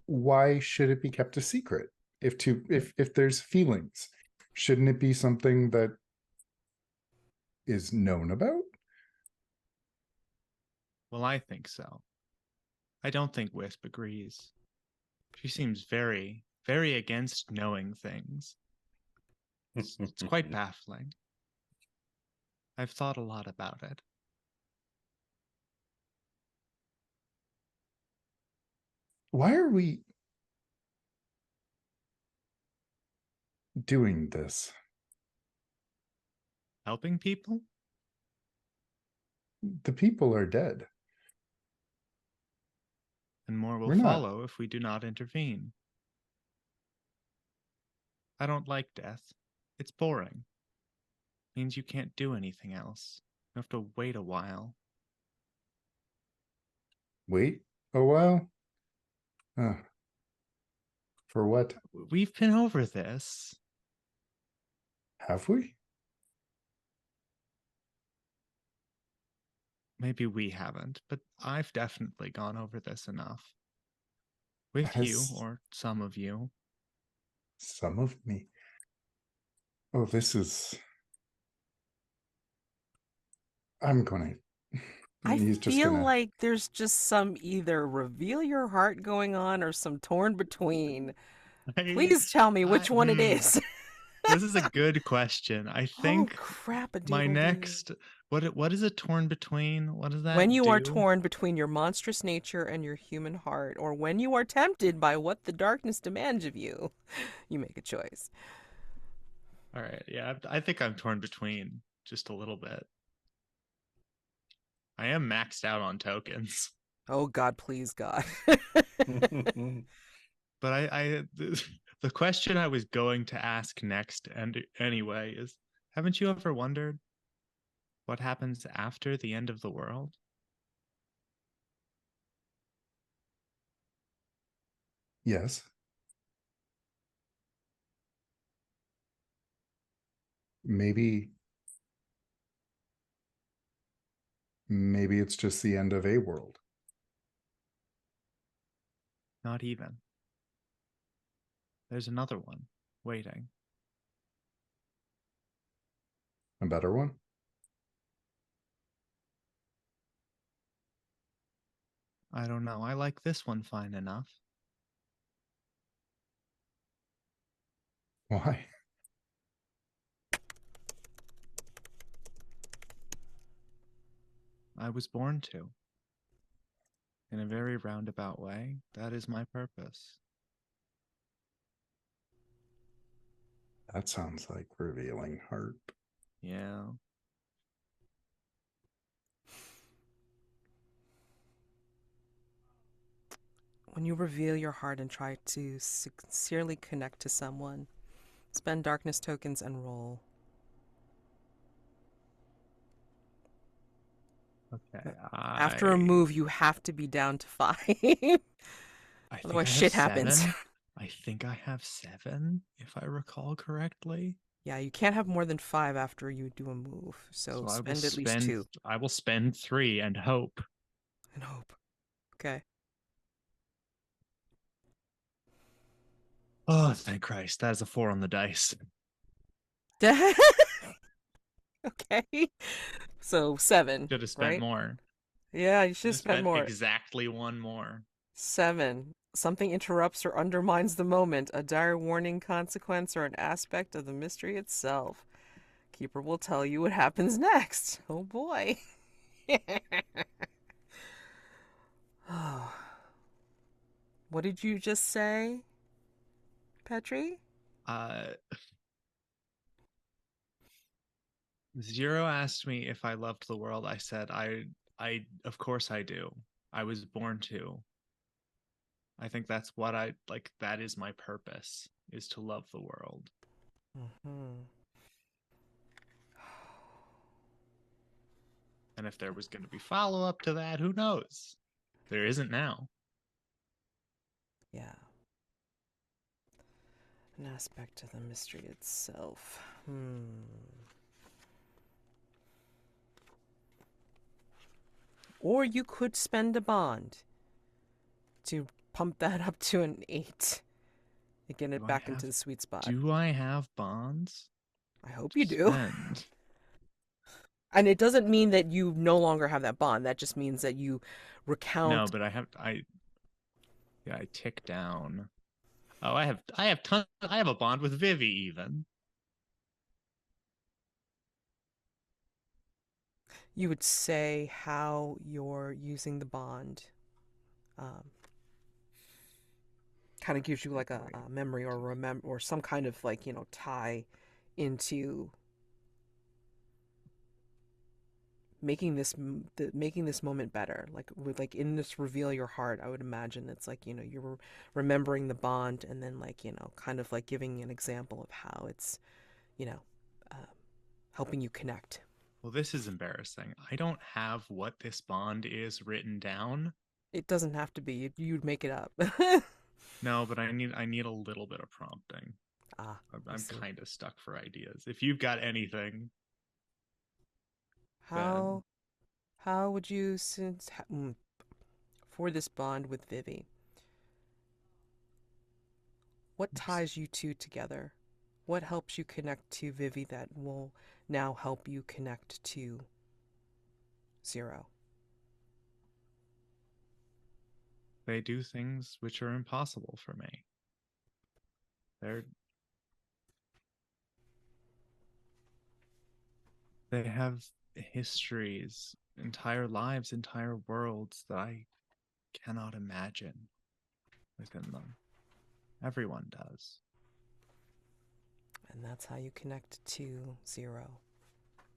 Why should it be kept a secret? If there's feelings, shouldn't it be something that is known about? Well, I think so. I don't think Wisp agrees. She seems very, very against knowing things. It's quite baffling. I've thought a lot about it. Why are we doing this? Helping people? The people are dead. And more will We're not- follow if we do not intervene. I don't like death. It's boring. Means you can't do anything else. You have to wait a while. Wait a while? For what? We've been over this. Have we? Maybe we haven't, but I've definitely gone over this enough. With you, Has- or some of you. Some of me. Oh, this is. I'm gonna. I He's just feel gonna. like there's just some either reveal your heart going on or some torn between. Please tell me which one it is. This is a good question. I think Oh crap! A my doodle-doo. next what is it torn between? What does that When you are do? torn between your monstrous nature and your human heart, or when you are tempted by what the darkness demands of you, you make a choice. All right, yeah, I think I'm torn between just a little bit. I am maxed out on tokens, Oh God, please God. but the question I was going to ask next and anyway is, haven't you ever wondered what happens after the end of the world? Yes. Maybe it's just the end of a world. Not even. There's another one waiting. A better one? I don't know. I like this one fine enough. Why? I was born to. In a very roundabout way, that is my purpose. That sounds like revealing heart. Yeah. When you reveal your heart and try to sincerely connect to someone, spend darkness tokens and roll. Okay. After a move, you have to be down to 5. I Otherwise, think I shit have happens. 7. I think I have 7, if I recall correctly. Yeah, you can't have more than 5 after you do a move. So I will spend at least 2 I will spend 3 and hope. and hope. Okay. Oh, thank Christ. That is a 4 on the dice. Okay. So 7. Should have spent right? more. Yeah, you should have spent more. Exactly 1 more. 7. Something interrupts or undermines the moment, a dire warning, consequence, or an aspect of the mystery itself. Keeper will tell you what happens next. Oh boy. Oh. What did you just say, Petri? Zero asked me if I loved the world. I said, I of course I do. I was born to. I think that's what I like. That is my purpose, is to love the world. Mm-hmm. And if there was going to be follow up to that, who knows? There isn't now. Yeah. An aspect of the mystery itself. Or you could spend a bond to pump that up to an 8 and get it back into the sweet spot. Do I have bonds? I hope you do. Spend? And it doesn't mean that you no longer have that bond. That just means that you recount. No, but I tick down. Oh, I have a bond with Vivi even. You would say how you're using the bond kind of gives you like a memory or or some kind of like tie into making this moment better, like with like in this reveal your heart. I would imagine it's like you're remembering the bond, and then like kind of like giving an example of how it's you know uh, helping you connect. Well, this is embarrassing. I don't have what this bond is written down. It doesn't have to be. You'd make it up. No, but I need a little bit of prompting. Ah, I I'm see. kind of stuck for ideas. If you've got anything, then How would you for this bond with Vivi? What ties you two together? What helps you connect to Vivi that will now help you connect to Zero? they do things which are impossible for me. They're they have histories, entire lives, entire worlds that I cannot imagine within them. Everyone does. And that's how you connect to Zero.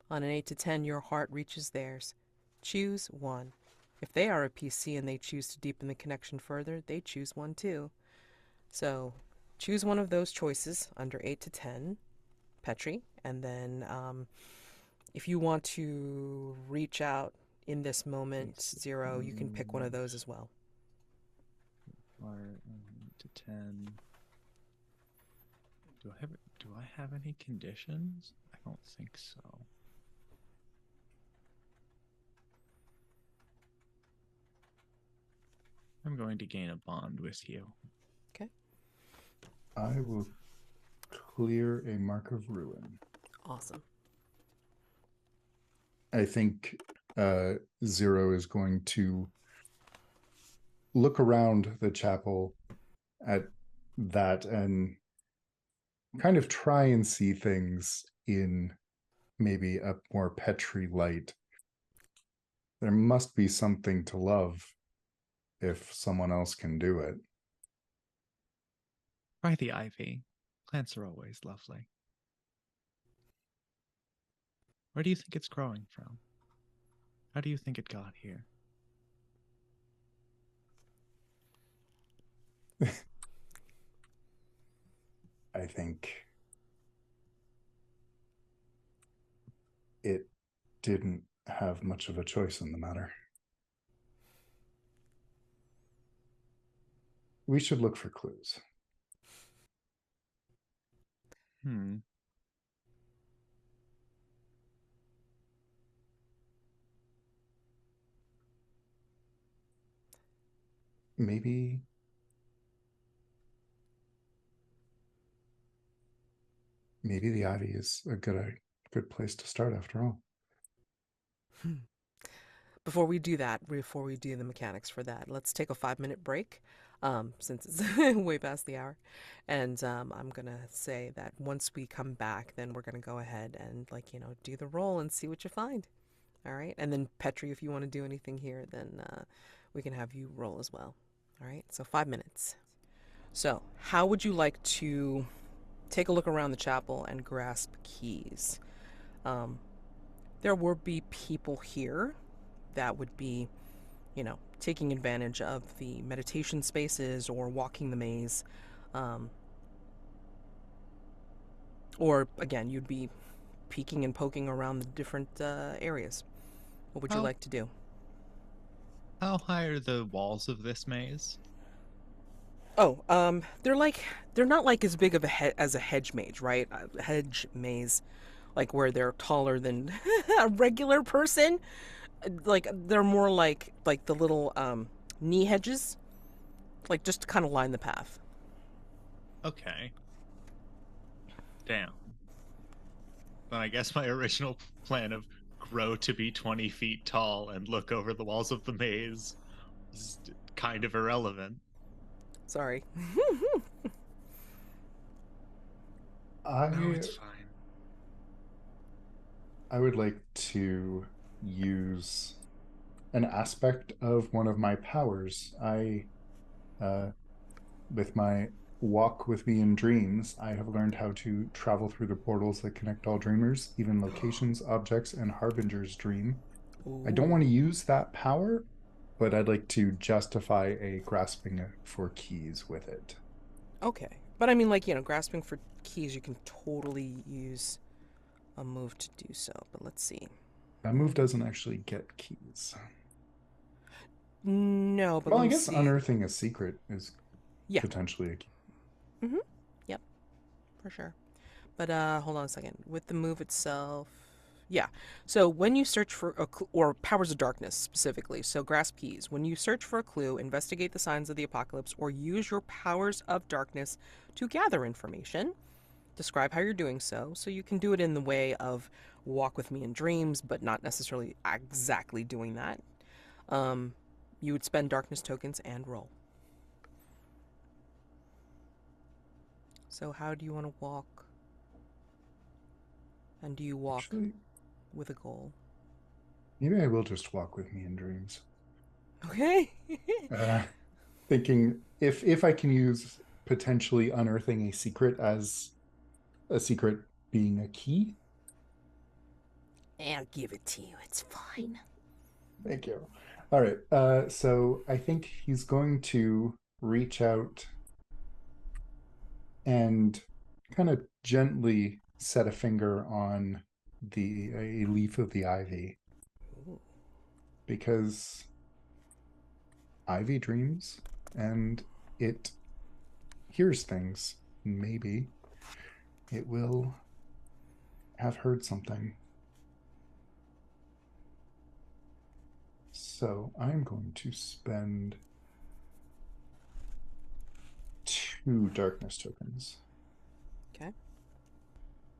On an 8 to 10, your heart reaches theirs. Choose one. If they are a PC and they choose to deepen the connection further, they choose one too. So choose one of those choices under 8 to 10, Petri, and then if you want to reach out in this moment, Zero, you can pick one of those as well. Or 10. Do I have any conditions? I don't think so. I'm going to gain a bond with you. Okay. I will clear a mark of ruin. Awesome. I think Zero is going to look around the chapel at that and kind of try and see things in maybe a more Petri light. There must be something to love if someone else can do it. Try the ivy. Plants are always lovely. Where do you think it's growing from? How do you think it got here? I think it didn't have much of a choice in the matter. We should look for clues. Maybe the ivy is a good place to start after all. Before we do the mechanics for that, let's take a 5-minute break, since it's way past the hour. And I'm going to say that once we come back, then we're going to go ahead and, do the roll and see what you find. All right? And then, Petri, if you want to do anything here, then we can have you roll as well. All right? So 5 minutes. So, how would you like to take a look around the chapel and grasp keys? There will be people here that would be, taking advantage of the meditation spaces or walking the maze. Or, again, you'd be peeking and poking around the different areas. What would you like to do? How high are the walls of this maze? Oh, they're not like as big of as a hedge maze, right? A hedge maze, like where they're taller than a regular person. Like they're more like the little knee hedges, like just to kind of line the path. Okay. Damn. Then I guess my original plan of grow to be 20 feet tall and look over the walls of the maze is kind of irrelevant. Sorry. No, it's fine. I would like to use an aspect of one of my powers. With my walk with me in dreams, I have learned how to travel through the portals that connect all dreamers, even locations, objects, and harbingers dream. I don't want to use that power, but I'd like to justify a grasping for keys with it. Okay. But I mean, like, grasping for keys, you can totally use a move to do so. But let's see. That move doesn't actually get keys. No, but Well, let I me guess see. unearthing a secret is Yeah. potentially a key. Mm-hmm. Yep. For sure. But hold on a second. With the move itself, yeah. So when you search for a or powers of darkness specifically, so grasp keys. When you search for a clue, investigate the signs of the apocalypse, or use your powers of darkness to gather information, describe how you're doing so. So you can do it in the way of walk with me in dreams, but not necessarily exactly doing that. You would spend darkness tokens and roll. So how do you want to walk? And do you walk Actually, with a goal? maybe I will just walk with me in dreams. Okay. Thinking if I can use potentially unearthing a secret as a secret being a key. I'll give it to you. It's fine. Thank you. All right. So I think he's going to reach out and kind of gently set a finger on a leaf of the ivy, because ivy dreams and it hears things. Maybe it will have heard something. So I'm going to spend 2 darkness tokens. Okay.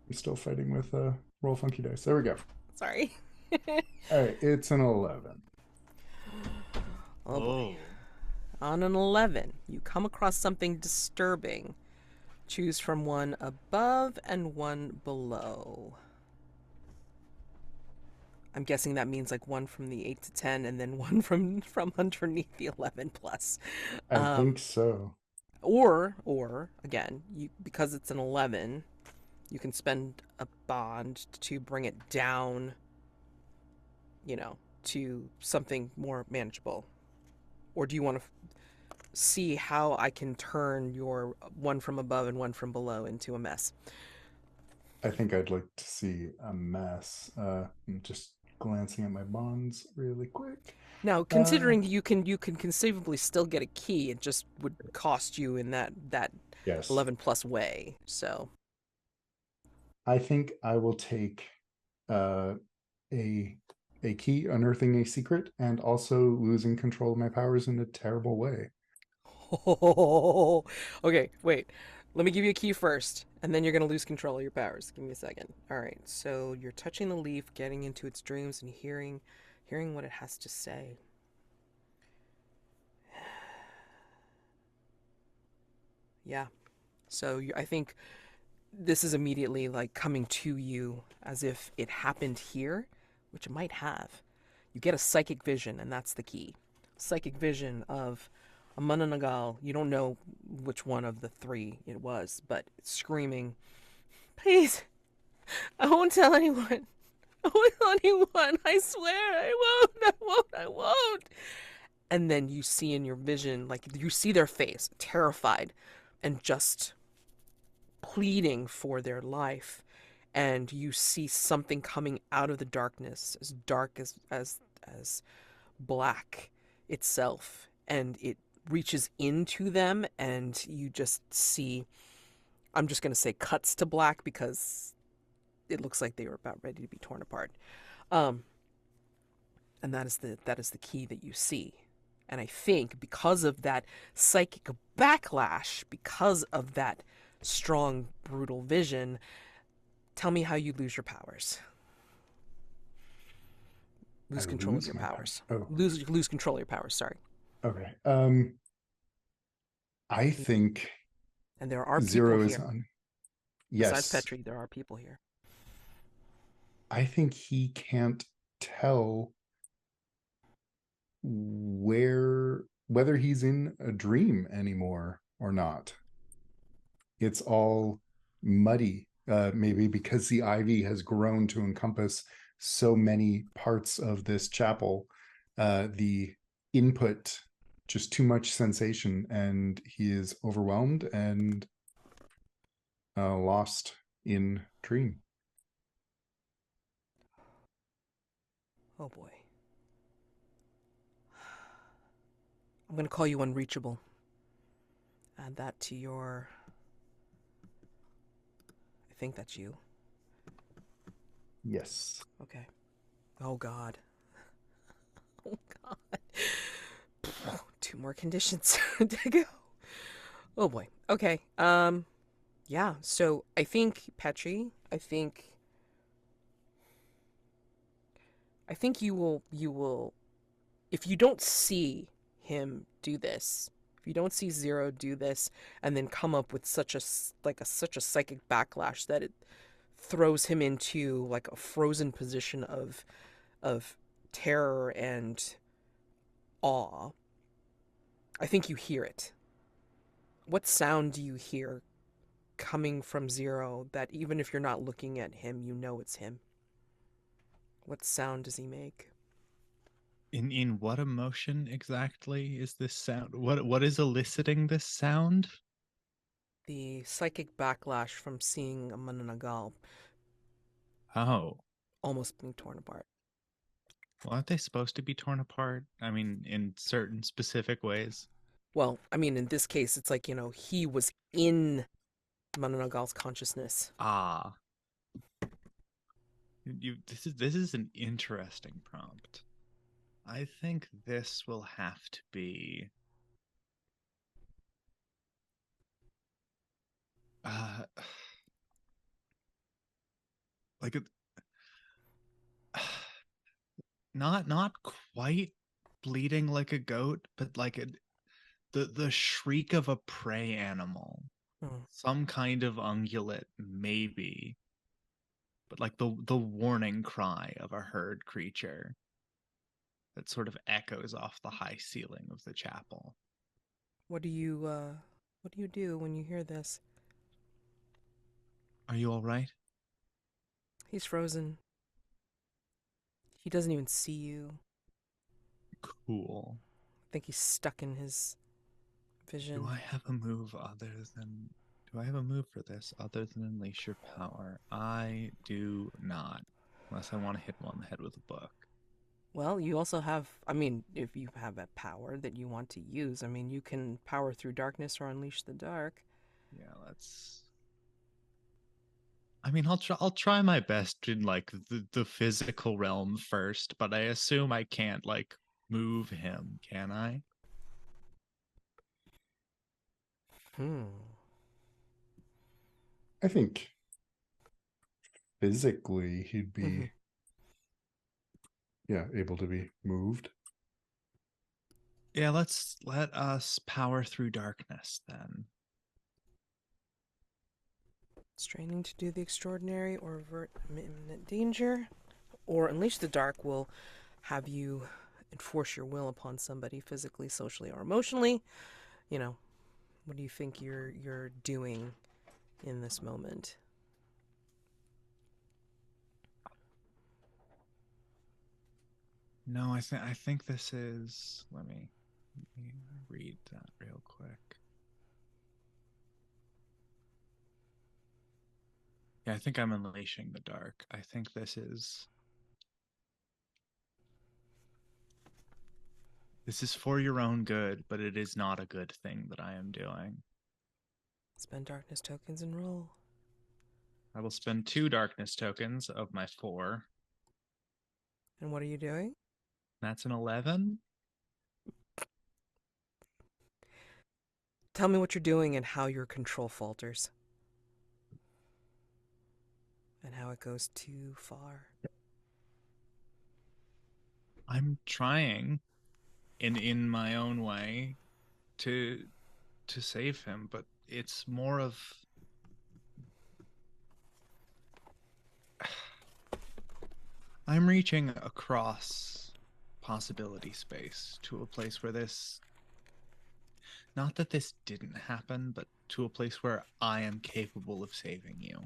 I'm still fighting with roll funky dice. There we go. Sorry. All right, it's an 11. Oh boy. On an 11, you come across something disturbing. Choose from one above and one below. I'm guessing that means like one from the 8 to 10 and then one from underneath the 11 plus. I think so. Or again, because it's an 11, you can spend a bond to bring it down, to something more manageable. Or do you want to see how I can turn your one from above and one from below into a mess? I think I'd like to see a mess. I'm just glancing at my bonds really quick. Now, considering you can conceivably still get a key, it just would cost you in that yes. 11 plus way. So I think I will take a key, unearthing a secret, and also losing control of my powers in a terrible way. Oh, okay, wait. Let me give you a key first, and then you're going to lose control of your powers. Give me a second. All right, so you're touching the leaf, getting into its dreams, and hearing what it has to say. Yeah. So I think this is immediately like coming to you as if it happened here, which it might have. You get a psychic vision, and that's the key. Psychic vision of a Mananagal. You don't know which one of the 3 it was, but it's screaming, "Please, I won't tell anyone. I won't tell anyone. I swear I won't. And then you see in your vision, like you see their face, terrified and just pleading for their life. And you see something coming out of the darkness, as dark as black itself, and it reaches into them, and you just see, I'm just going to say cuts to black because it looks like they were about ready to be torn apart. And that is the key that you see. And I think because of that psychic backlash, because of that strong, brutal vision, tell me how you lose your powers. Lose control of your powers. Lose control of your powers, sorry. Okay. I think and there are Zero people is here. Besides Yes. Petri, there are people here. I think he can't tell whether he's in a dream anymore or not. It's all muddy, maybe because the ivy has grown to encompass so many parts of this chapel. The input, just too much sensation, and he is overwhelmed and lost in dream. Oh boy. I'm going to call you unreachable. Add that to your... I think that's you. Yes. Okay. Oh god. Oh god. 2 more conditions to go. Oh boy. Okay. Yeah. So I think Petri, I think you will if you don't see him do this, if you don't see Zero do this and then come up with such a psychic backlash that it throws him into like a frozen position of terror and awe, I think you hear it. What sound do you hear coming from Zero that even if you're not looking at him, you know it's him? What sound does he make? In what emotion exactly is this sound? What is eliciting this sound? The psychic backlash from seeing a Mananagal Oh, almost being torn apart. well, aren't they supposed to be torn apart? I mean, in certain specific ways. Well, I mean, in this case, it's like, he was in Mananagal's consciousness. Ah, this is an interesting prompt. I think this will have to be uh like a not quite bleeding like a goat, but like the shriek of a prey animal. Hmm. Some kind of ungulate, maybe, but like the warning cry of a herd creature that sort of echoes off the high ceiling of the chapel. What do you do when you hear this? Are you all right? He's frozen. He doesn't even see you. Cool. I think he's stuck in his vision. Do I have a move for this other than unleash your power? I do not. Unless I want to hit him on the head with a book. Well, you also have, I mean, if you have a power that you want to use, I mean, you can power through darkness or unleash the dark. Yeah, let's. I mean, I'll try my best in like the physical realm first, but I assume I can't like move him, can I? Hmm. I think physically he'd Mm-hmm. be able to be moved. Yeah, let us power through darkness then. Straining to do the extraordinary or avert imminent danger. Or unleash the dark will have you enforce your will upon somebody physically, socially, or emotionally. What do you think you're doing in this moment? No, I think this is. Let me read that real quick. Yeah, I think I'm unleashing the dark. I think this is for your own good, but it is not a good thing that I am doing. Spend darkness tokens and roll. I will spend 2 darkness tokens of my 4. And what are you doing? That's an 11. Tell me what you're doing and how your control falters. And how it goes too far. I'm trying in my own way to save him, but it's more of I'm reaching across possibility space to a place where this, not that this didn't happen, but to a place where I am capable of saving you.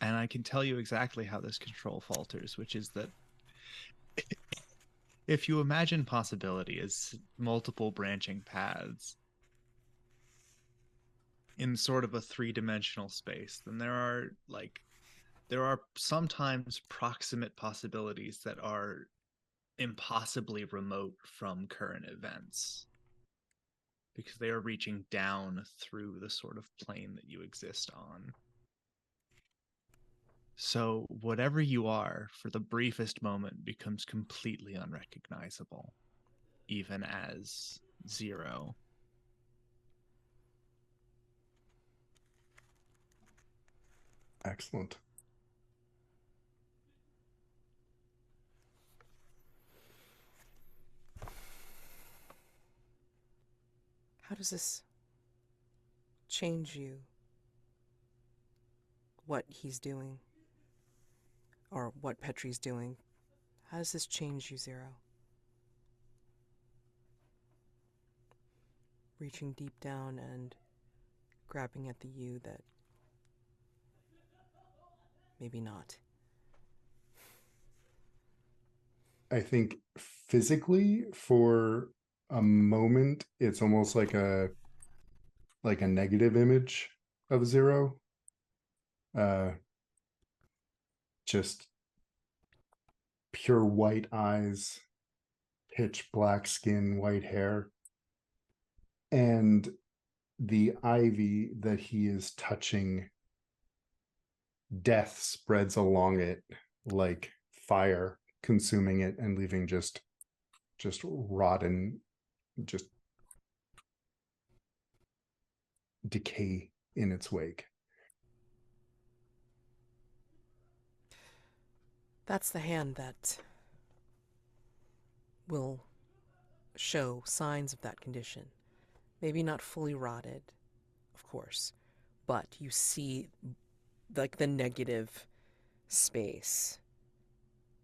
And I can tell you exactly how this control falters, which is that if you imagine possibility as multiple branching paths in sort of a three-dimensional space, then there are sometimes proximate possibilities that are impossibly remote from current events because they are reaching down through the sort of plane that you exist on. So whatever you are, for the briefest moment, becomes completely unrecognizable, even as zero. Excellent. How does this change you? What he's doing? Or what Petri's doing? How does this change you, Zero? Reaching deep down and grabbing at the you that maybe not. I think physically, for a moment, it's almost like a negative image of Zero. Just pure white eyes, pitch black skin, white hair, and the ivy that he is touching, death spreads along it like fire, consuming it and leaving just rotten, just decay in its wake. That's the hand that will show signs of that condition. Maybe not fully rotted, of course, but you see like the negative space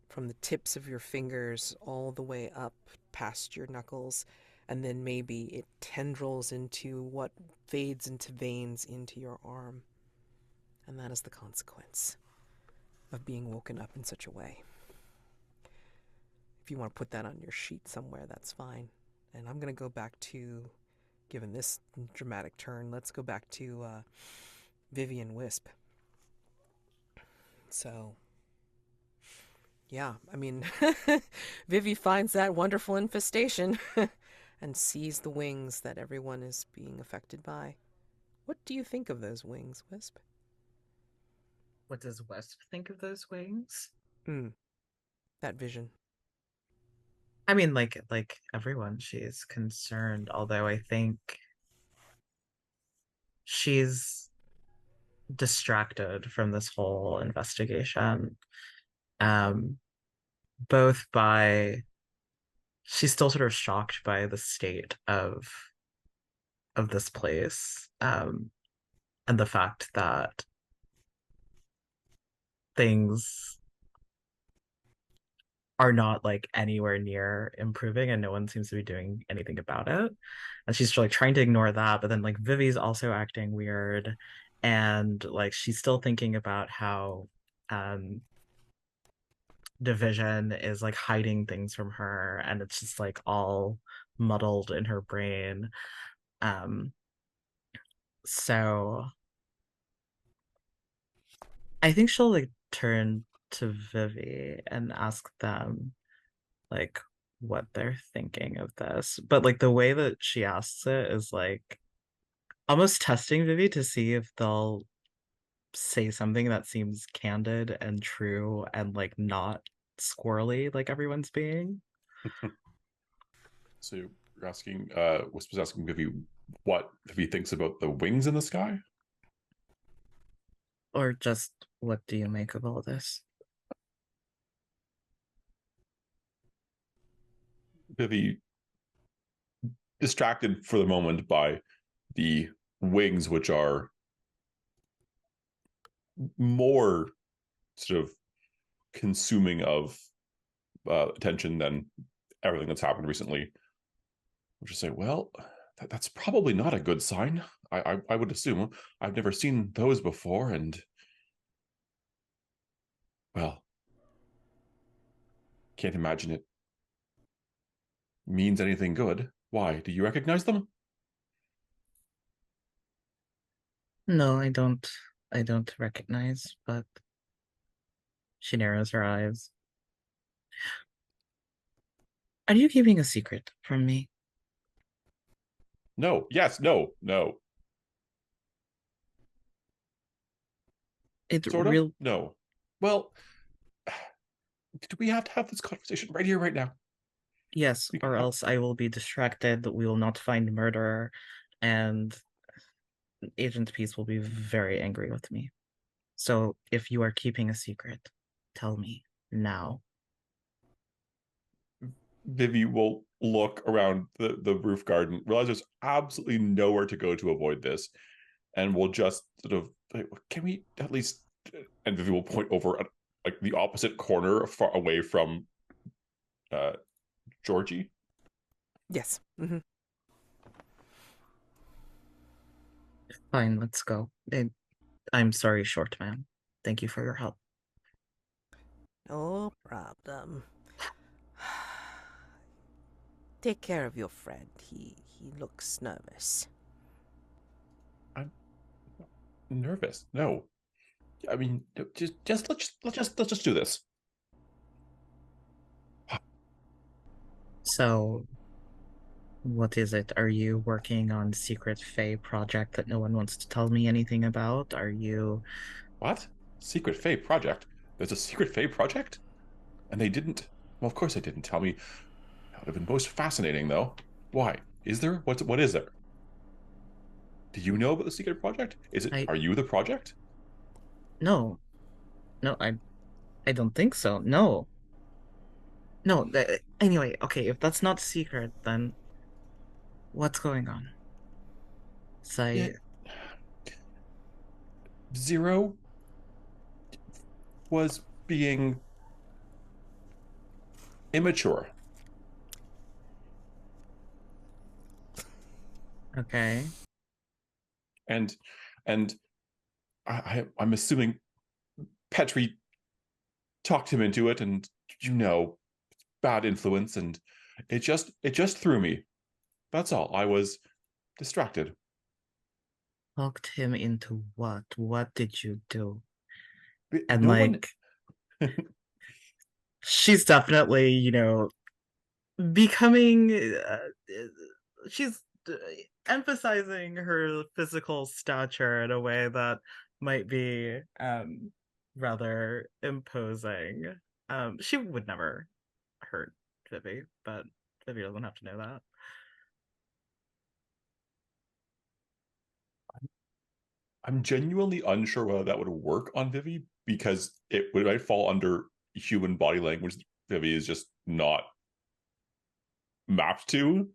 from the tips of your fingers all the way up past your knuckles, and then maybe it tendrils into what fades into veins into your arm. And that is the consequence of being woken up in such a way. If you want to put that on your sheet somewhere, that's fine. And I'm going to go back to, given this dramatic turn, let's go back to Vivi and Wisp. So, yeah, I mean, Vivi finds that wonderful infestation and sees the wings that everyone is being affected by. What do you think of those wings, Wisp? What does Wisp think of those wings? That vision. I mean, like everyone, she's concerned, although I think she's distracted from this whole investigation. Both by she's still sort of shocked by the state of this place, and the fact that things are not like anywhere near improving and no one seems to be doing anything about it. And she's like trying to ignore that, but then like Vivi's also acting weird, and like she's still thinking about how Division is like hiding things from her, and it's just like all muddled in her brain. So I think she'll like turn to Vivi and ask them like what they're thinking of this. But like the way that she asks it is like almost testing Vivi to see if they'll say something that seems candid and true and like not squirrely like everyone's being. So you're asking, Wisp was asking Vivi what Vivi thinks about the wings in the sky? Or just what do you make of all this? Vivi, distracted for the moment by the wings, which are more sort of consuming of attention than everything that's happened recently. We'll just say, well, that's probably not a good sign. I would assume. I've never seen those before, and well, can't imagine it means anything good. Why? Do you recognize them? No, I don't. I don't recognize, but she narrows her eyes. Are you keeping a secret from me? No. Yes. No. No. It Sort of. real No. Well, do we have to have this conversation right here, right now? Yes, We can or have... else I will be distracted. We will not find murderer, and Agent Peace will be very angry with me. So if you are keeping a secret, tell me now. Vivi will look around the roof garden, realize there's absolutely nowhere to go to avoid this, and will just sort of, can we at least, and Vivi will point over at like the opposite corner far away from uh Georgie. Yes. Fine, let's go. I'm sorry, short man. Thank you for your help. No problem. Take care of your friend. He looks nervous. I'm nervous. No, I mean, just let's just do this. So, what is it? Are you working on secret Fae project that no one wants to tell me anything about? Are you... What? Secret Fae project? There's a Secret Fae project? And they didn't. Well, of course they didn't tell me. That would have been most fascinating, though. Why? Is there? What is there? Do you know about the secret project? Is it? I Are you the project? no. No, I don't think so. No. No, anyway, okay, if that's not secret, then what's going on? Yeah. Say, Zero was being immature. okay. And and I'm assuming Petri talked him into it, and bad influence, and it just threw me. That's all. I was distracted. Talked him into what? What did you do? And No one. like, she's definitely, becoming, she's emphasizing her physical stature in a way that might be rather imposing. She would never hurt Vivi, but Vivi doesn't have to know that. I'm genuinely unsure whether that would work on Vivi, because might fall under human body language Vivi is just not mapped to.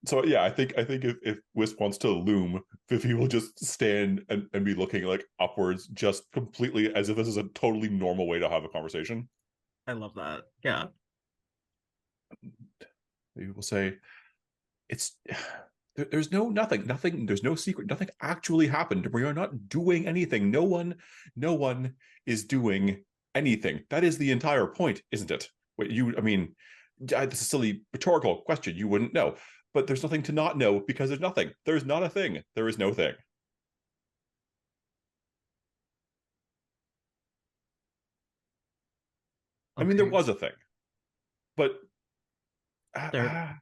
So yeah, I think if Wisp wants to loom, Vivi will just stand and be looking like upwards, just completely as if this is a totally normal way to have a conversation. I love that. Yeah. Vivi will say, "It's there's nothing. There's no secret. Nothing actually happened. We are not doing anything. No one is doing anything. That is the entire point, isn't it? I mean, this is a silly rhetorical question. You wouldn't know, but there's nothing to not know because there's nothing. There's not a thing. There is no thing. I mean, there Okay. was a thing, but There.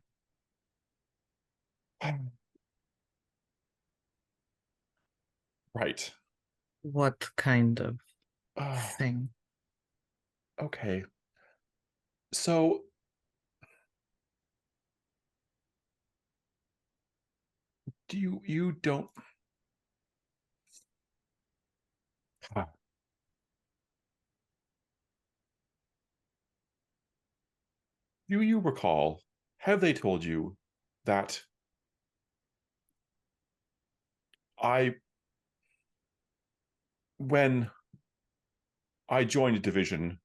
right. What kind of thing? Okay. So you don't do you recall, have they told you that I when I joined a division,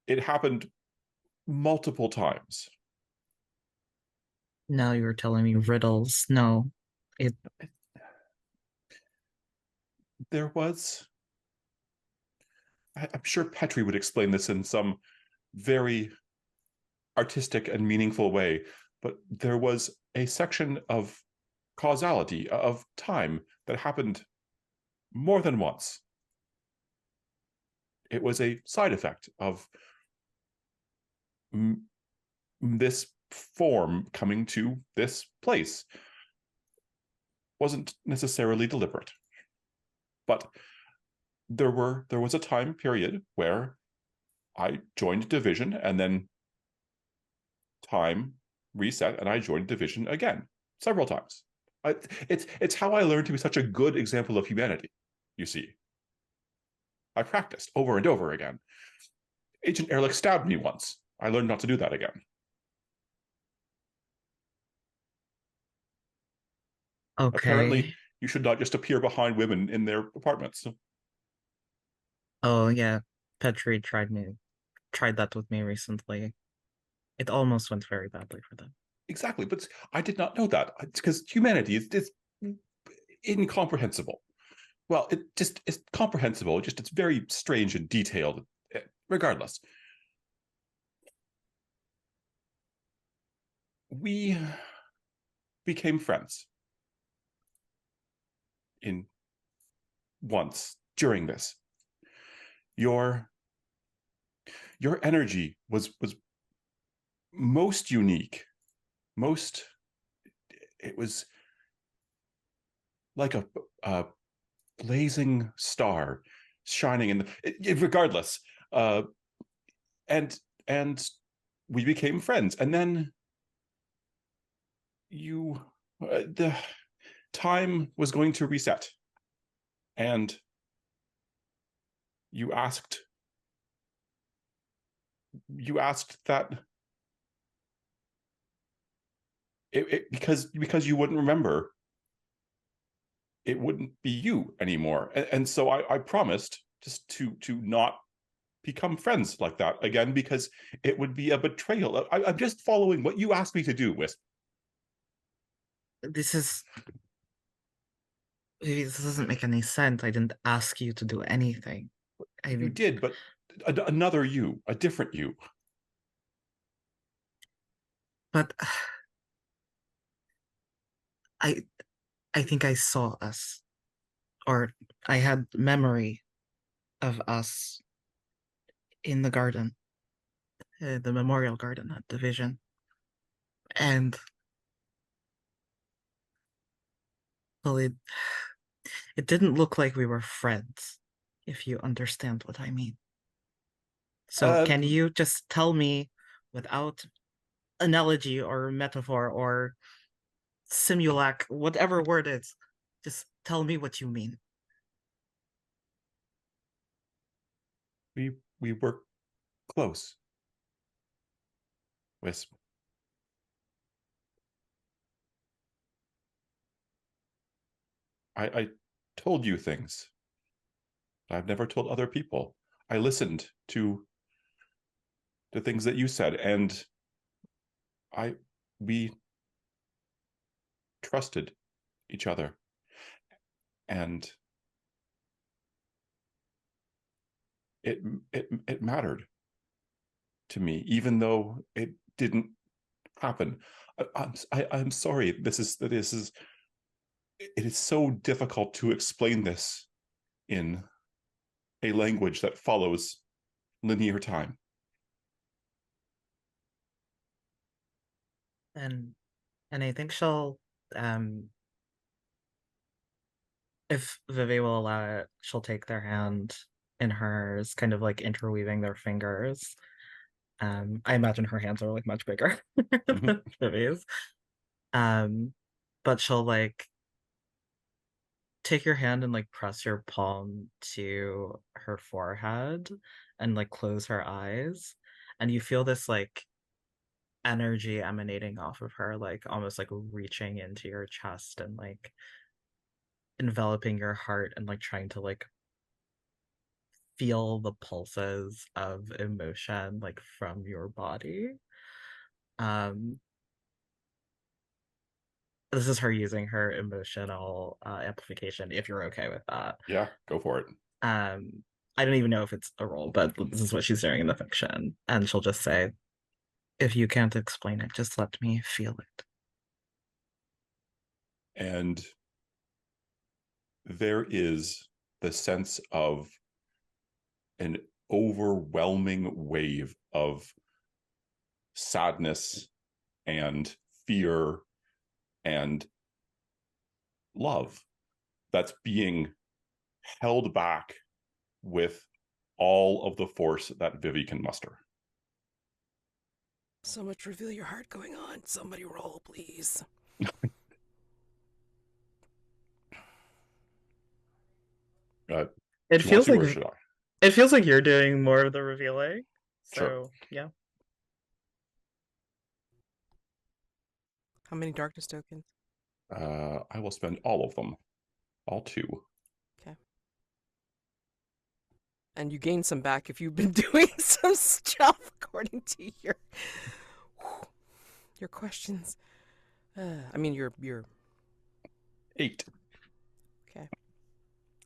it happened multiple times. Now you're telling me riddles. No, it. There was, I'm sure Petri would explain this in some very artistic and meaningful way, but there was a section of causality, of time, that happened more than once. It was a side effect of this form coming to this place. Wasn't necessarily deliberate, but there was a time period where I joined division, and then time reset and I joined division again several times. It's how I learned to be such a good example of humanity. You see, I practiced over and over again. Agent Ehrlich stabbed me once. I learned not to do that again. Okay. Apparently, you should not just appear behind women in their apartments. Oh yeah, Petri tried that with me recently. It almost went very badly for them. Exactly, but I did not know that, because humanity is incomprehensible. Well, it's comprehensible, just it's very strange and detailed. Regardless, we became friends in once during this. Your energy was most unique. It was like a blazing star shining in the, regardless. And we became friends, and then the time was going to reset, and you asked that because you wouldn't remember, it wouldn't be you anymore, and so I promised just to not become friends like that again, because it would be a betrayal. I'm just following what you asked me to do, Wisp. This doesn't make any sense. I didn't ask you to do anything. You did, but another you, a different you. But I think I saw us, or I had memory of us in the garden, the memorial garden at Division, and well, it didn't look like we were friends, if you understand what I mean. So can you just tell me, without analogy or metaphor or simulac, whatever word it is, just tell me what you mean. We were close, Wisp. I told you things I've never told other people. I listened to the things that you said, and we trusted each other, and it mattered to me, even though it didn't happen. I'm sorry. It is so difficult to explain this in a language that follows linear time. And I think she'll if Vivi will allow it, she'll take their hand in hers, kind of like interweaving their fingers. I imagine her hands are like much bigger than Vivi's. But she'll like take your hand and like press your palm to her forehead and like close her eyes, and you feel this like energy emanating off of her, like almost like reaching into your chest and like enveloping your heart and like trying to like feel the pulses of emotion like from your body. This is her using her emotional amplification, if you're okay with that. Yeah, go for it. I don't even know if it's a role, but this is what she's doing in the fiction. And she'll just say, if you can't explain it, just let me feel it. And there is the sense of an overwhelming wave of sadness and fear and love that's being held back with all of the force that Vivi can muster. So much reveal your heart going on. Somebody roll, please. It Do you want feels to, like or should I? it feels like you're doing more of the revealing. So Sure. yeah. How many darkness tokens? I will spend all of them. All 2. Okay. And you gain some back if you've been doing some stuff according to your questions. I mean your 8. okay.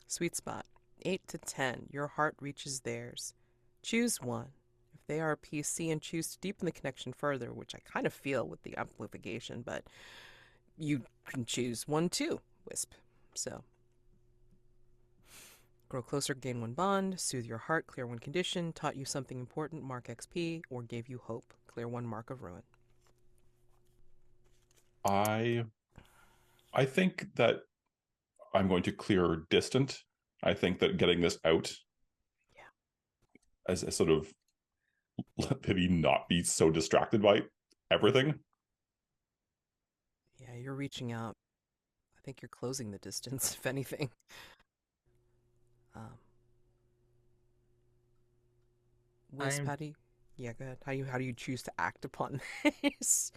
Sweet spot. 8 to 10. Your heart reaches theirs. Choose one. If they are a PC and choose to deepen the connection further, which I kind of feel with the amplification, but you can choose one too, Wisp. So grow closer, gain 1 bond, soothe your heart, clear 1 condition, taught you something important, mark XP, or gave you hope, clear 1 mark of ruin. I think that I'm going to clear distant. I think that getting this out as a sort of let Vivi not be so distracted by everything. Yeah, you're reaching out. I think you're closing the distance, if anything. Wisp, how do you... Yeah, go ahead. How do you choose to act upon this?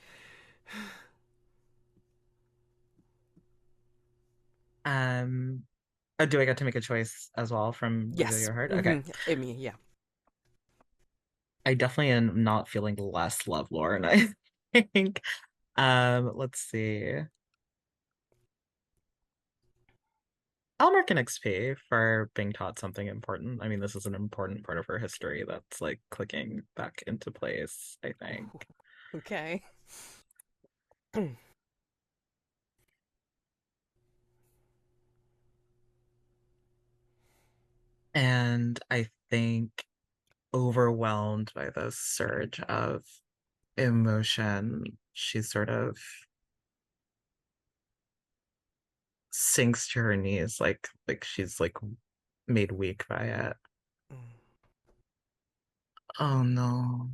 Do I get to make a choice as well from Reveal Yes. Your Heart? Okay. I mean, yeah. I definitely am not feeling less lovelorn, I think. Let's see. I'll mark an XP for being taught something important. I mean, this is an important part of her history that's like clicking back into place, I think. Okay. And I think overwhelmed by this surge of emotion, she sort of sinks to her knees like she's like made weak by it. Oh no.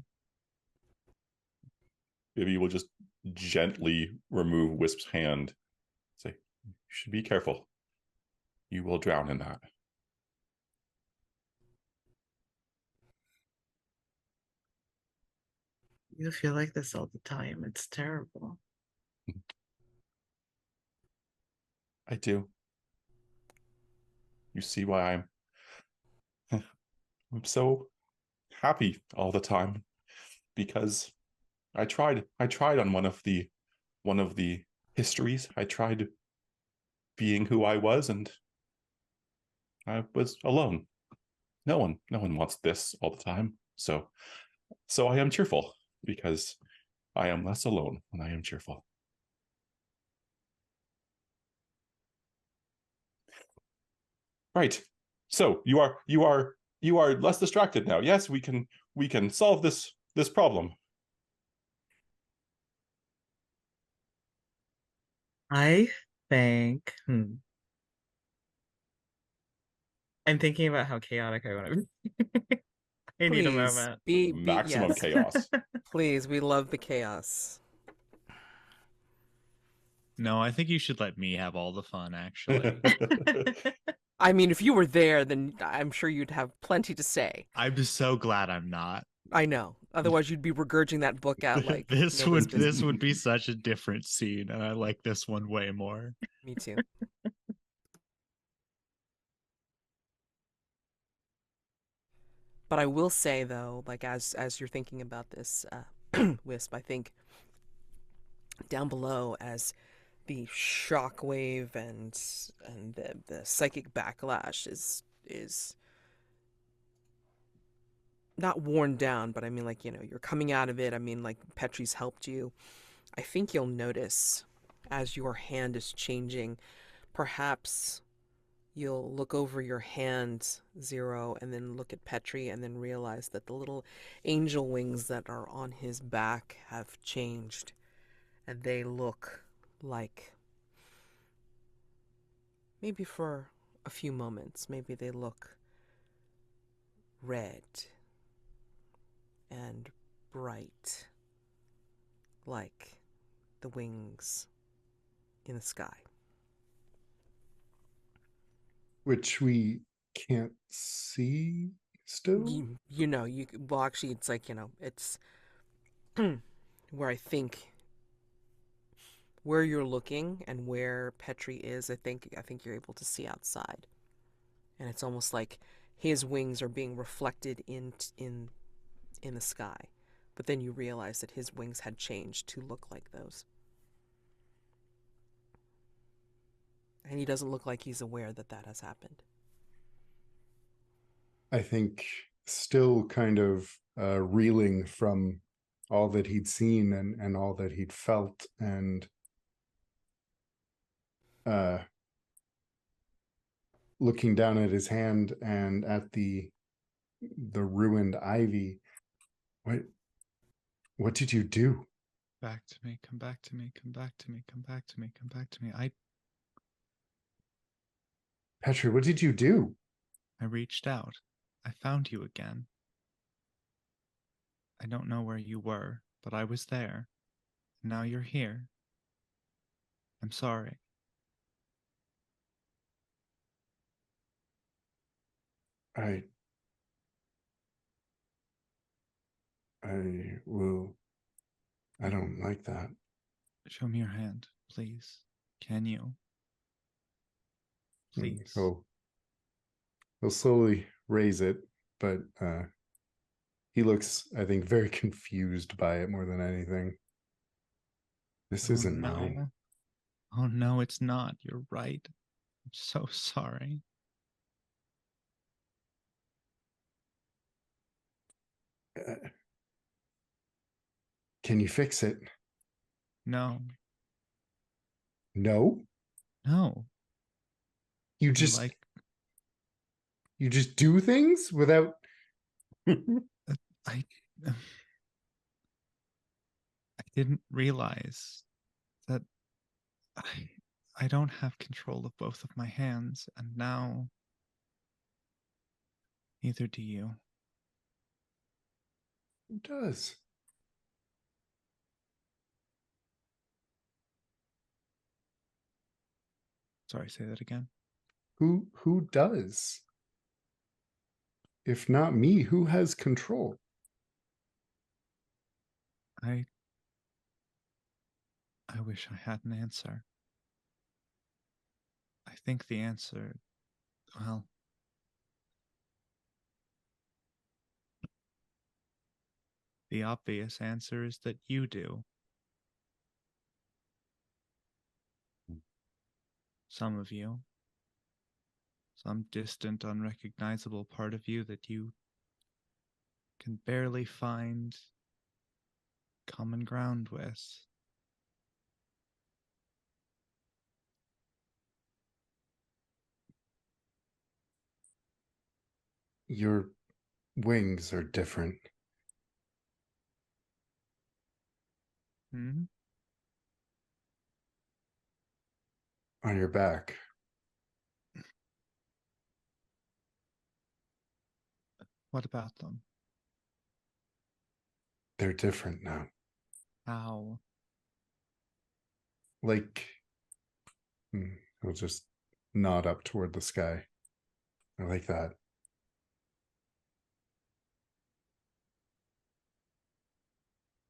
Vivi will just gently remove Wisp's hand. Say, you should be careful. You will drown in that. You feel like this all the time. It's terrible. I do. You see why I'm so happy all the time, because I tried on one of the histories. I tried being who I was, and I was alone. No one wants this all the time. So I am cheerful, because I am less alone when I am cheerful. Right. So you are less distracted now. Yes, we can solve this problem. I think I'm thinking about how chaotic I want to be. I need a Please moment. be Maximum yes. chaos. Please, we love the chaos. No, I think you should let me have all the fun, actually. I mean, if you were there, then I'm sure you'd have plenty to say. I'm just so glad I'm not. I know. Otherwise, you'd be regurging that book out like this nobody's would business. be such a different scene, and I like this one way more. Me too. But I will say though, like as you're thinking about this, Wisp, I think down below as the shockwave and the psychic backlash is not worn down, but I mean, like, you're coming out of it. I mean, like, Petri's helped you. I think you'll notice as your hand is changing, perhaps you'll look over your hand, Zero, and then look at Petri, and then realize that the little angel wings that are on his back have changed, and they look like, maybe for a few moments, maybe they look red and bright, like the wings in the sky. Which we can't see still? Well, actually, it's like, it's where I think where you're looking and where Petri is, I think you're able to see outside. And it's almost like his wings are being reflected in the sky. But then you realize that his wings had changed to look like those. And he doesn't look like he's aware that that has happened. I think still kind of reeling from all that he'd seen and all that he'd felt, and looking down at his hand and at the ruined ivy. What did you do? Back to me, come back to me, come back to me, come back to me, come back to me. Petri, what did you do? I reached out. I found you again. I don't know where you were, but I was there. Now you're here. I'm sorry. I will. I don't like that. Show me your hand, please. Can you? Please. He'll slowly raise it, but he looks, I think, very confused by it more than anything. This isn't mine. Oh no, it's not. You're right. I'm so sorry. Can you fix it? No. No? No. You just do things without I didn't realize that I don't have control of both of my hands, and now neither do you. Who does? Sorry, say that again. Who does? If not me, who has control? I wish I had an answer. I think the answer, well, the obvious answer is that you do. Some of you. Some distant, unrecognizable part of you that you can barely find common ground with. Your wings are different. Hmm? On your back. What about them? They're different now. How? Like, I'll just nod up toward the sky. I like that.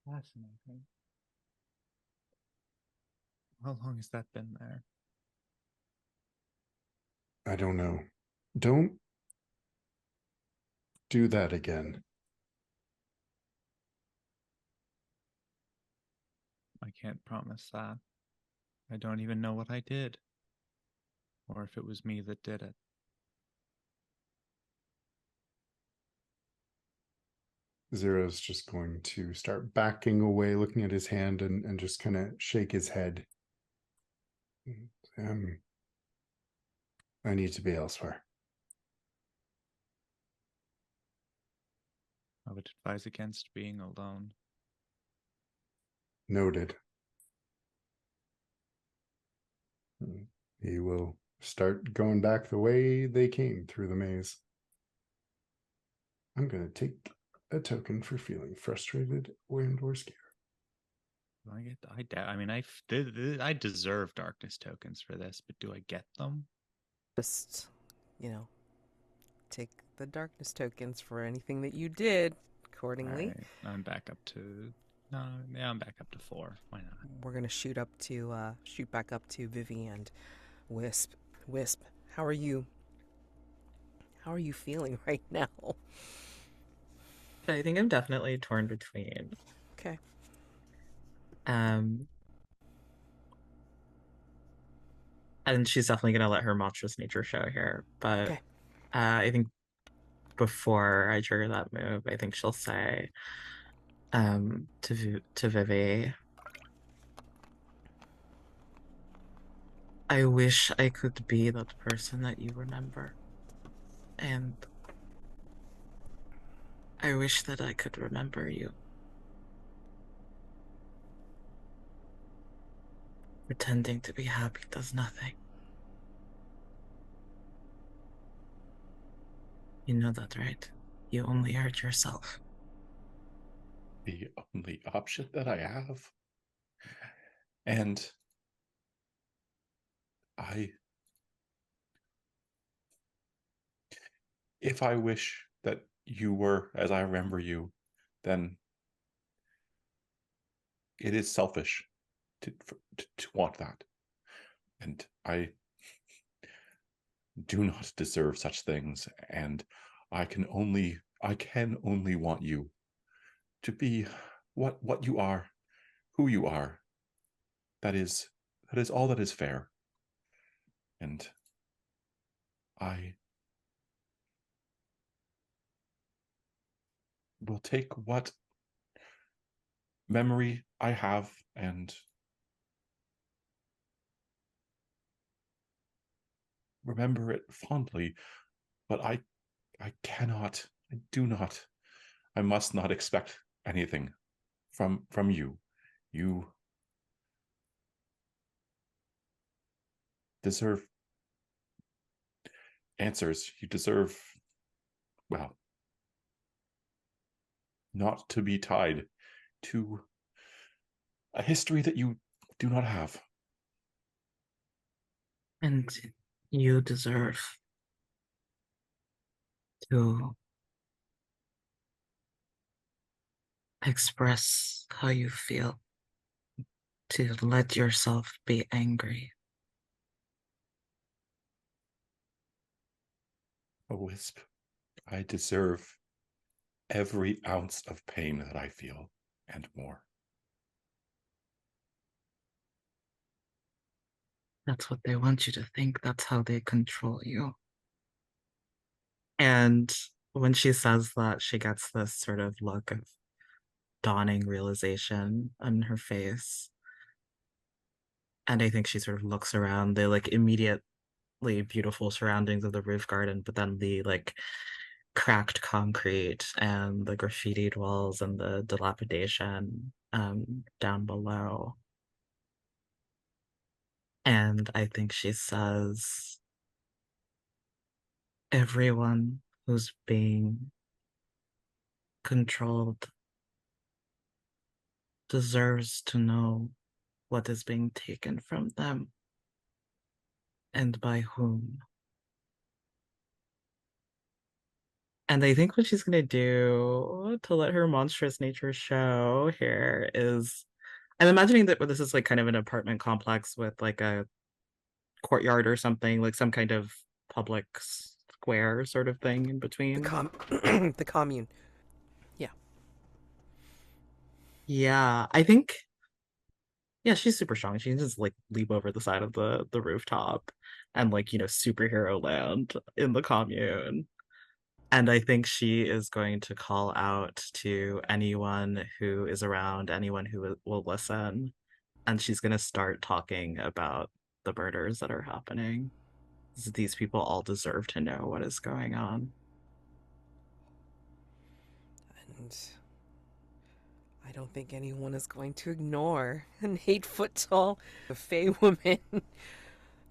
Fascinating. How long has that been there? I don't know. Don't do that again. I can't promise that. I don't even know what I did. Or if it was me that did it. Zero's just going to start backing away, looking at his hand and just kind of shake his head. I need to be elsewhere. I would advise against being alone. Noted. He will start going back the way they came through the maze. I'm going to take a token for feeling frustrated or scared. I deserve darkness tokens for this, but do I get them? Just, take the darkness tokens for anything that you did accordingly. Right. I'm back up to I'm back up to 4. Why not? We're gonna shoot back up to Vivi and Wisp. Wisp, how are you? How are you feeling right now? I think I'm definitely torn between. Okay. And she's definitely gonna let her monstrous nature show here. But Okay. I think before I trigger that move, I think she'll say to Vivi, I wish I could be that person that you remember. And I wish that I could remember you. Pretending to be happy does nothing. You know that, right? You only hurt yourself. The only option that I have. And if I wish that you were as I remember you, then it is selfish to want that. And I do not deserve such things, and I can only want you to be what you are, who you are. That is all that is fair. And I will take what memory I have and remember it fondly, but I must not expect anything from you. You deserve answers. You deserve, well, not to be tied to a history that you do not have. And you deserve to express how you feel, to let yourself be angry. A Wisp, I deserve every ounce of pain that I feel and more. That's what they want you to think. That's how they control you. And when she says that, she gets this sort of look of dawning realization on her face. And I think she sort of looks around the immediately beautiful surroundings of the roof garden, but then the cracked concrete and the graffitied walls and the dilapidation down below. And I think she says, everyone who's being controlled deserves to know what is being taken from them and by whom. And I think what she's going to do to let her monstrous nature show here is, I'm imagining that this is kind of an apartment complex with a courtyard or something, some kind of public square sort of thing in between. The commune. Yeah, I think yeah, she's super strong. She can just like leap over the side of the rooftop and like, superhero land in the commune. And I think she is going to call out to anyone who is around, anyone who will listen, and she's going to start talking about the murders that are happening. These people all deserve to know what is going on. And I don't think anyone is going to ignore an 8 foot tall Fey woman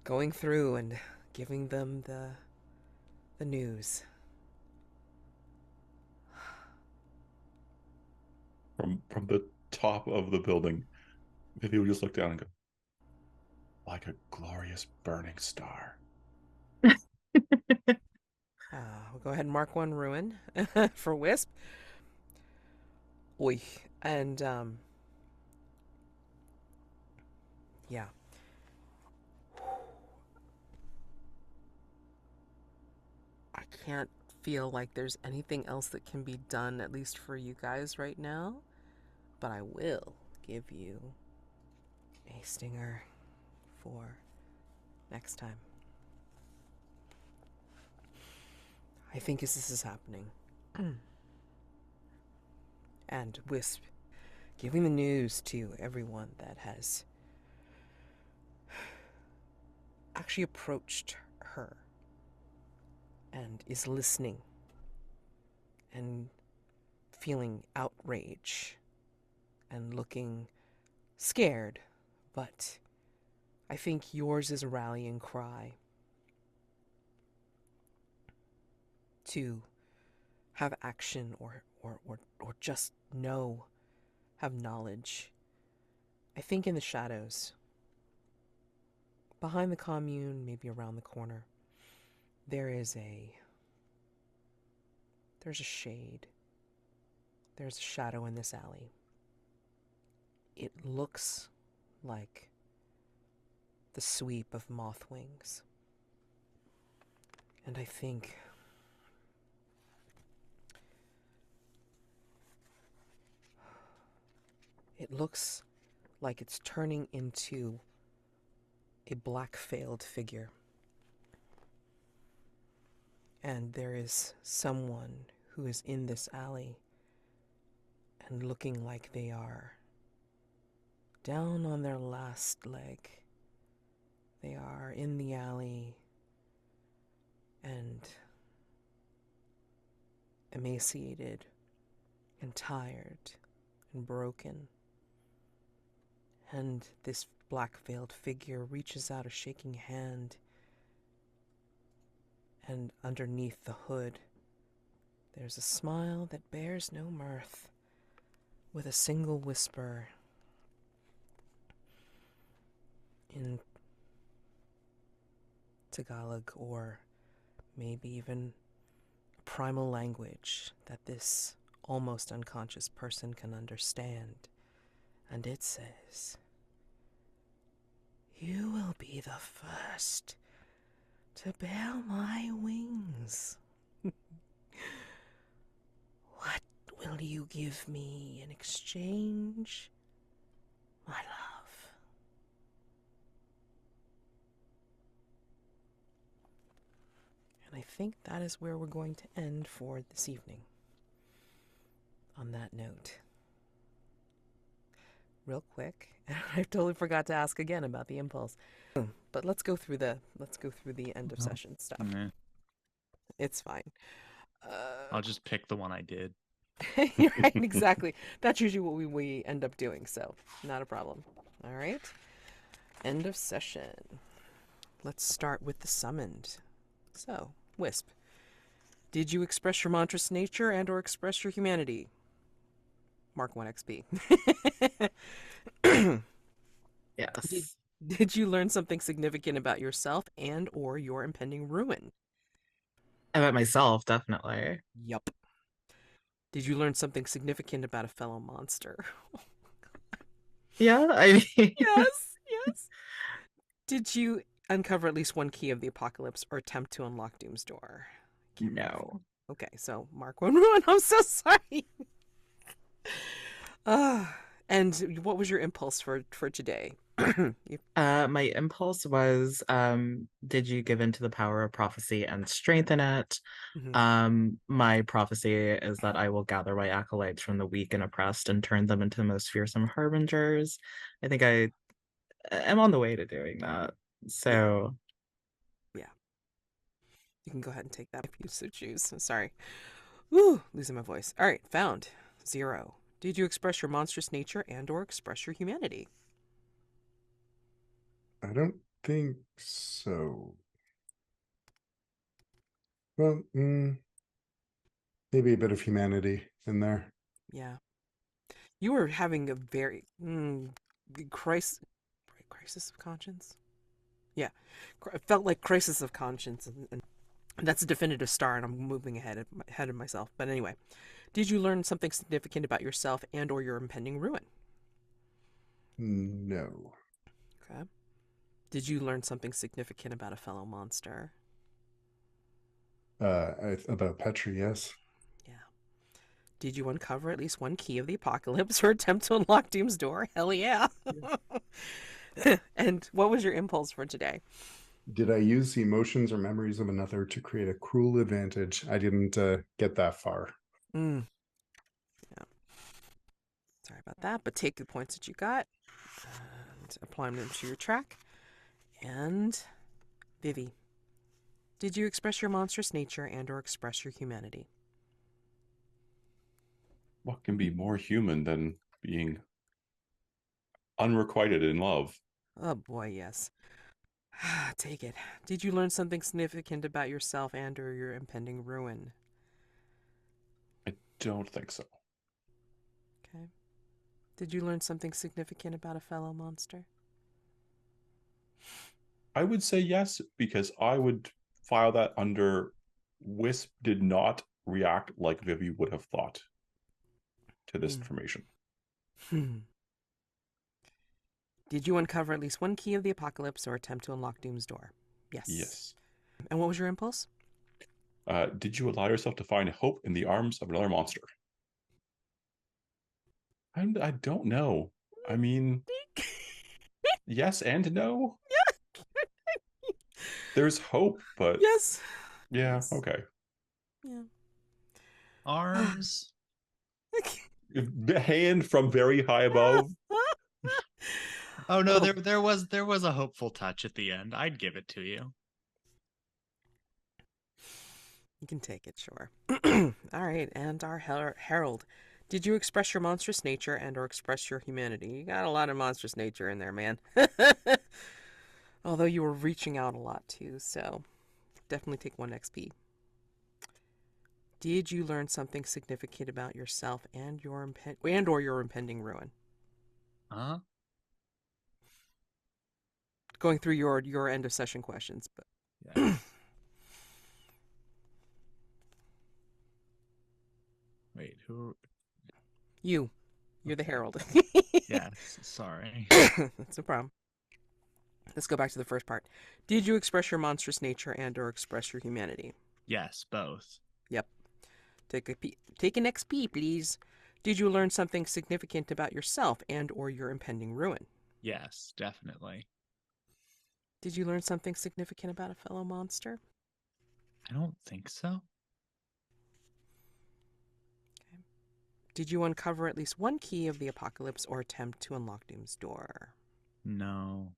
going through and giving them the news. From the top of the building, Vivi would just look down and go, like a glorious burning star. We'll go ahead and mark one ruin for Wisp. Oy. And, yeah. I can't feel like there's anything else that can be done, at least for you guys right now. But I will give you a stinger for next time. I think as this is happening, and Wisp giving the news to everyone that has actually approached her and is listening and feeling outrage and looking scared, but I think yours is a rallying cry to have action or just know, have knowledge. I think in the shadows, behind the commune, maybe around the corner, there's a shade. There's a shadow in this alley. It looks like the sweep of moth wings. And I think it looks like it's turning into a black veiled figure. And there is someone who is in this alley and looking like they are down on their last leg. They are in the alley and emaciated and tired and broken. And this black-veiled figure reaches out a shaking hand, and underneath the hood, there's a smile that bears no mirth, with a single whisper in Tagalog, or maybe even a primal language that this almost unconscious person can understand. And it says, "You will be the first to bear my wings. What will you give me in exchange, my love?" And I think that is where we're going to end for this evening. On that note, real quick, I totally forgot to ask again about the impulse. But let's go through the end of session stuff. Nah. It's fine. I'll just pick the one I did. Right, exactly. That's usually what we end up doing, so not a problem. All right. End of session. Let's start with the summoned. So, Wisp, did you express your monstrous nature and or express your humanity? Mark 1 XP. Yes. Did you learn something significant about yourself and or your impending ruin? About myself, definitely. Yup. Did you learn something significant about a fellow monster? Yeah, I mean, Yes. Did you uncover at least one key of the apocalypse or attempt to unlock Doom's door? No. Okay, so mark one ruin. I'm so sorry. And what was your impulse for today? My impulse was, did you give in to the power of prophecy and strengthen it? My prophecy is that I will gather my acolytes from the weak and oppressed and turn them into the most fearsome harbingers. I think I am on the way to doing that. So Yeah. You can go ahead and take that if you so choose. Sorry. Woo, losing my voice. All right, found. 0. Did you express your monstrous nature and or express your humanity? I don't think so. Well, maybe a bit of humanity in there. Yeah. You were having a very crisis of conscience? Yeah. It felt like crisis of conscience, and that's a definitive star, and I'm moving ahead of myself. But anyway, did you learn something significant about yourself and or your impending ruin? No. Okay. Did you learn something significant about a fellow monster? About Petri, yes. Yeah. Did you uncover at least one key of the apocalypse or attempt to unlock Doom's door? Hell yeah. And what was your impulse for today? Did I use the emotions or memories of another to create a cruel advantage? I didn't get that far. Yeah. Sorry about that, but take the points that you got and apply them to your track. And Vivi, did you express your monstrous nature and or express your humanity? What can be more human than being unrequited in love? Oh boy, yes. Take it. Did you learn something significant about yourself and or your impending ruin? I don't think so. Okay. Did you learn something significant about a fellow monster? I would say yes, because I would file that under Wisp did not react like Vivi would have thought to this information. Did you uncover at least one key of the apocalypse or attempt to unlock Doom's door? Yes. Yes. And what was your impulse? Did you allow yourself to find hope in the arms of another monster? I don't know. I mean, yes and no. There's hope, but Yes. yeah, Yes. okay. Yeah. Arms. Hand from very high above. Oh no, Oh. there was a hopeful touch at the end. I'd give it to you. You can take it, sure. All right, and our herald. Did you express your monstrous nature and or express your humanity? You got a lot of monstrous nature in there, man. Although you were reaching out a lot too, so definitely take 1 XP. Did you learn something significant about yourself and your or your impending ruin? Huh? Going through your end of session questions, but Yeah. Wait, who? you're the Okay. herald. Yes, sorry. That's no problem. Let's go back to the first part. Did you express your monstrous nature and or express your humanity? Yes, both. Yep. Take an XP, please. Did you learn something significant about yourself and or your impending ruin? Yes, definitely. Did you learn something significant about a fellow monster? I don't think so. Okay. Did you uncover at least one key of the apocalypse or attempt to unlock Doom's door? No.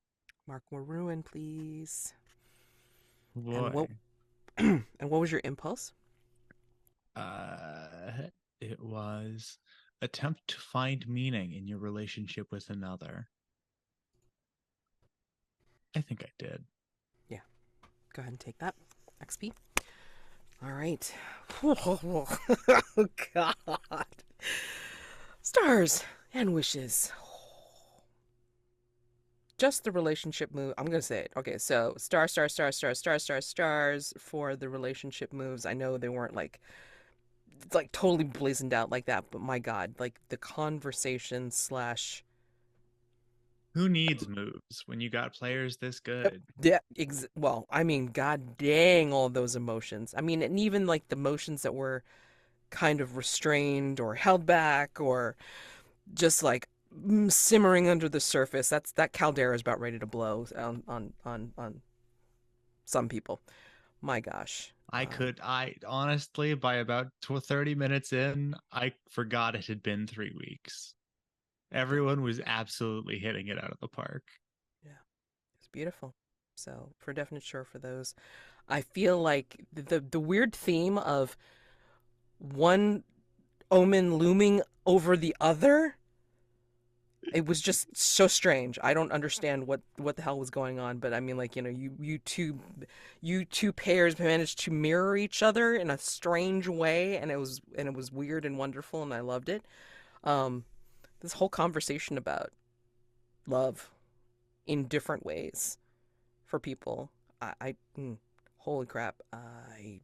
Mark more ruin, please. Boy. And what and what was your impulse? It was attempt to find meaning in your relationship with another. I think I did. Yeah. Go ahead and take that. XP. All right. Oh, God. Stars and wishes. Just the relationship move. I'm going to say it. Okay, so stars for the relationship moves. I know they weren't like totally blazoned out like that, but my God, like the conversation slash Who needs moves when you got players this good? Yeah, well, I mean, god dang all those emotions. I mean, and even like the emotions that were kind of restrained or held back or just like simmering under the surface. That caldera is about ready to blow on some people. My gosh. I honestly, by about 30 minutes in, I forgot it had been 3 weeks. Everyone was absolutely hitting it out of the park. Yeah, it's beautiful. So for definite sure for those, I feel like the weird theme of one omen looming over the other, it was just so strange. I don't understand what the hell was going on, but I mean, like, you two pairs managed to mirror each other in a strange way, and it was weird and wonderful, and I loved it. Um, this whole conversation about love in different ways for people, holy crap, I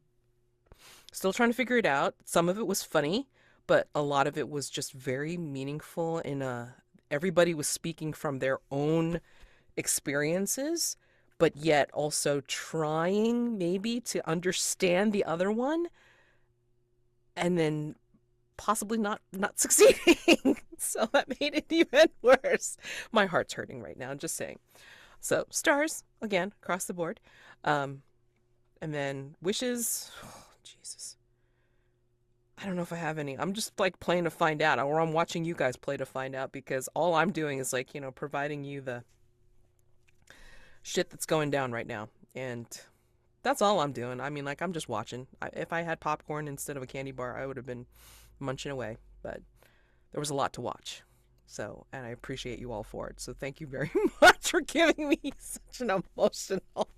still trying to figure it out. Some of it was funny, but a lot of it was just very meaningful in a everybody was speaking from their own experiences, but yet also trying maybe to understand the other one and then possibly not succeeding. So that made it even worse. My heart's hurting right now, just saying. So stars again across the board. And then wishes, oh, Jesus. I don't know if I have any. I'm just like playing to find out, or I'm watching you guys play to find out, because all I'm doing is like, providing you the shit that's going down right now. And that's all I'm doing. I mean, like, I'm just watching. If I had popcorn instead of a candy bar, I would have been munching away. But there was a lot to watch. So, and I appreciate you all for it. So thank you very much for giving me such an emotional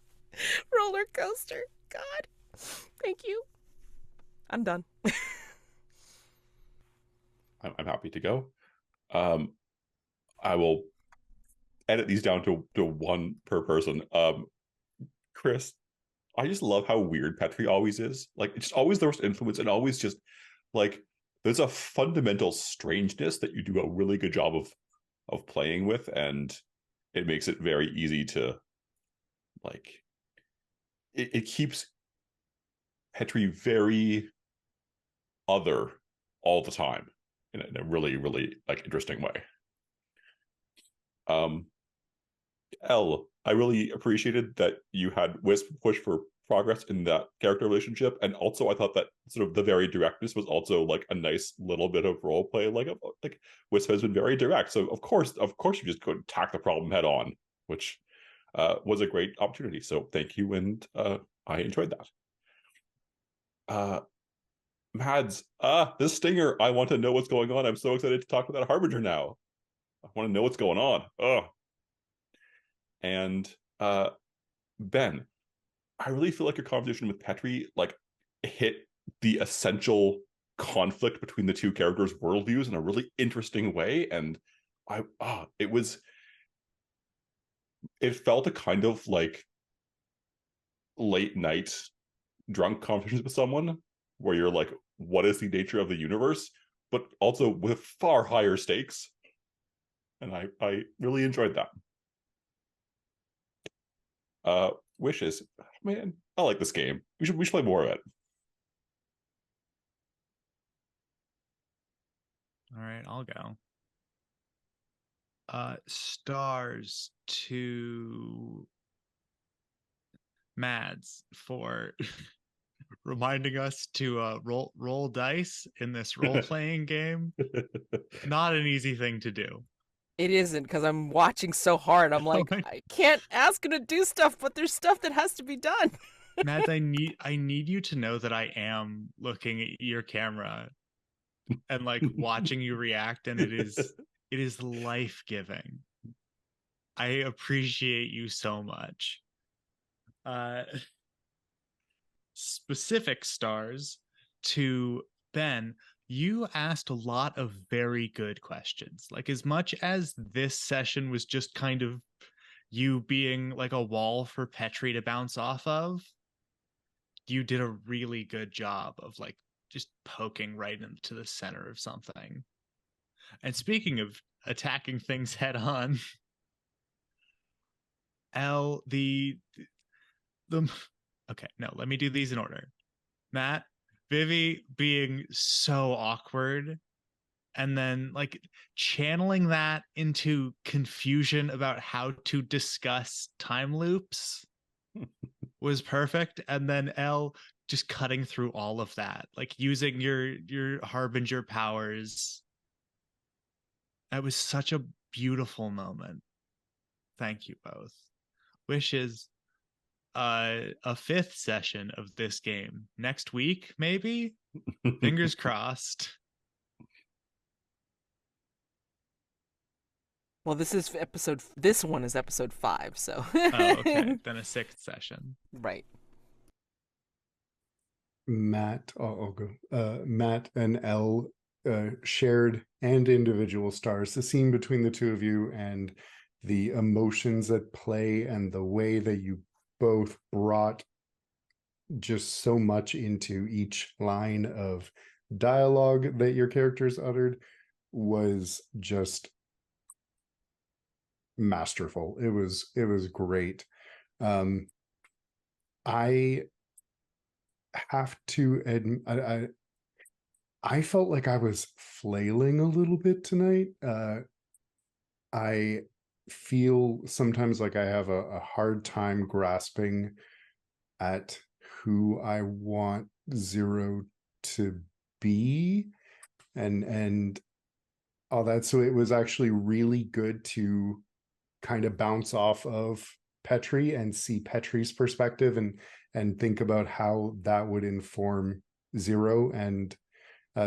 roller coaster. God, thank you. I'm done. I'm happy to go. I will edit these down to one per person. Chris, I just love how weird Petri always is. Like, it's always the most influence, and always just like there's a fundamental strangeness that you do a really good job of playing with, and it makes it very easy to like. It keeps Petri very other all the time in a really really like interesting way. Elle, I really appreciated that you had Wisp push for progress in that character relationship, and also I thought that sort of the very directness was also like a nice little bit of role play. Like Wisp has been very direct, so of course you just could attack the problem head on, which was a great opportunity. So thank you, and I enjoyed that. Mads, this stinger, I want to know what's going on. I'm so excited to talk to that Harbinger now. I want to know what's going on. And Ben, I really feel like your conversation with Petri like hit the essential conflict between the two characters' worldviews in a really interesting way. And it felt a kind of like late night drunk conversations with someone where you're like, what is the nature of the universe? But also with far higher stakes. And I really enjoyed that. Wishes, man, I like this game. We should play more of it. All right, I'll go. Stars to Mads for reminding us to roll dice in this role-playing game. Not an easy thing to do. It isn't, because I'm watching so hard. I'm like, I can't ask him to do stuff, but there's stuff that has to be done. Mads, I need you to know that I am looking at your camera and like watching you react, and it is life-giving. I appreciate you so much. Specific stars to Ben. You asked a lot of very good questions. Like, as much as this session was just kind of you being like a wall for Petri to bounce off of, you did a really good job of like just poking right into the center of something. And speaking of attacking things head on, Elle, the okay, no, let me do these in order. Matt, Vivi being so awkward, and then like channeling that into confusion about how to discuss time loops was perfect. And then Elle just cutting through all of that, like using your harbinger powers. That was such a beautiful moment. Thank you both. Wishes a fifth session of this game next week, maybe. Fingers crossed. Well, this one is episode 5, so. Oh, okay. Then a sixth session. Right. Matt, I'll go. Matt and Elle shared and individual stars. The scene between the two of you and the emotions at play and the way that you both brought just so much into each line of dialogue that your characters uttered was just masterful. It was great. I have to admit, I felt like I was flailing a little bit tonight. I feel sometimes like I have a hard time grasping at who I want Zero to be and all that. So it was actually really good to kind of bounce off of Petri and see Petri's perspective and think about how that would inform Zero. And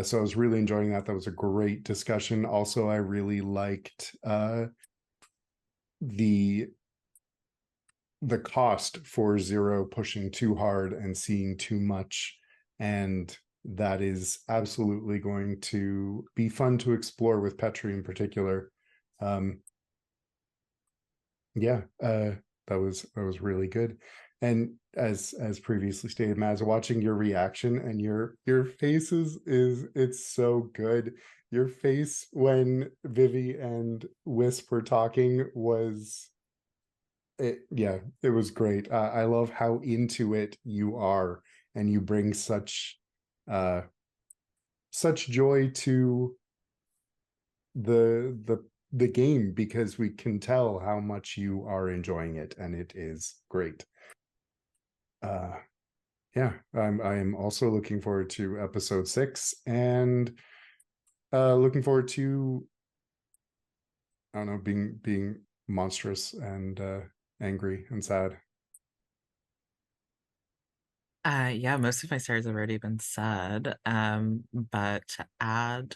so I was really enjoying that. That was a great discussion. Also, I really liked the cost for Zero pushing too hard and seeing too much, and that is absolutely going to be fun to explore with Petri in particular. Yeah, that was really good. And as previously stated, Maz, watching your reaction and your faces is it's so good. Your face when Vivi and Wisp were talking was yeah, it was great. I love how into it you are, and you bring such joy to the game because we can tell how much you are enjoying it, and it is great. Yeah, I am also looking forward to episode 6 and looking forward to, I don't know, being monstrous and angry and sad. Yeah, most of my stars have already been said. But to add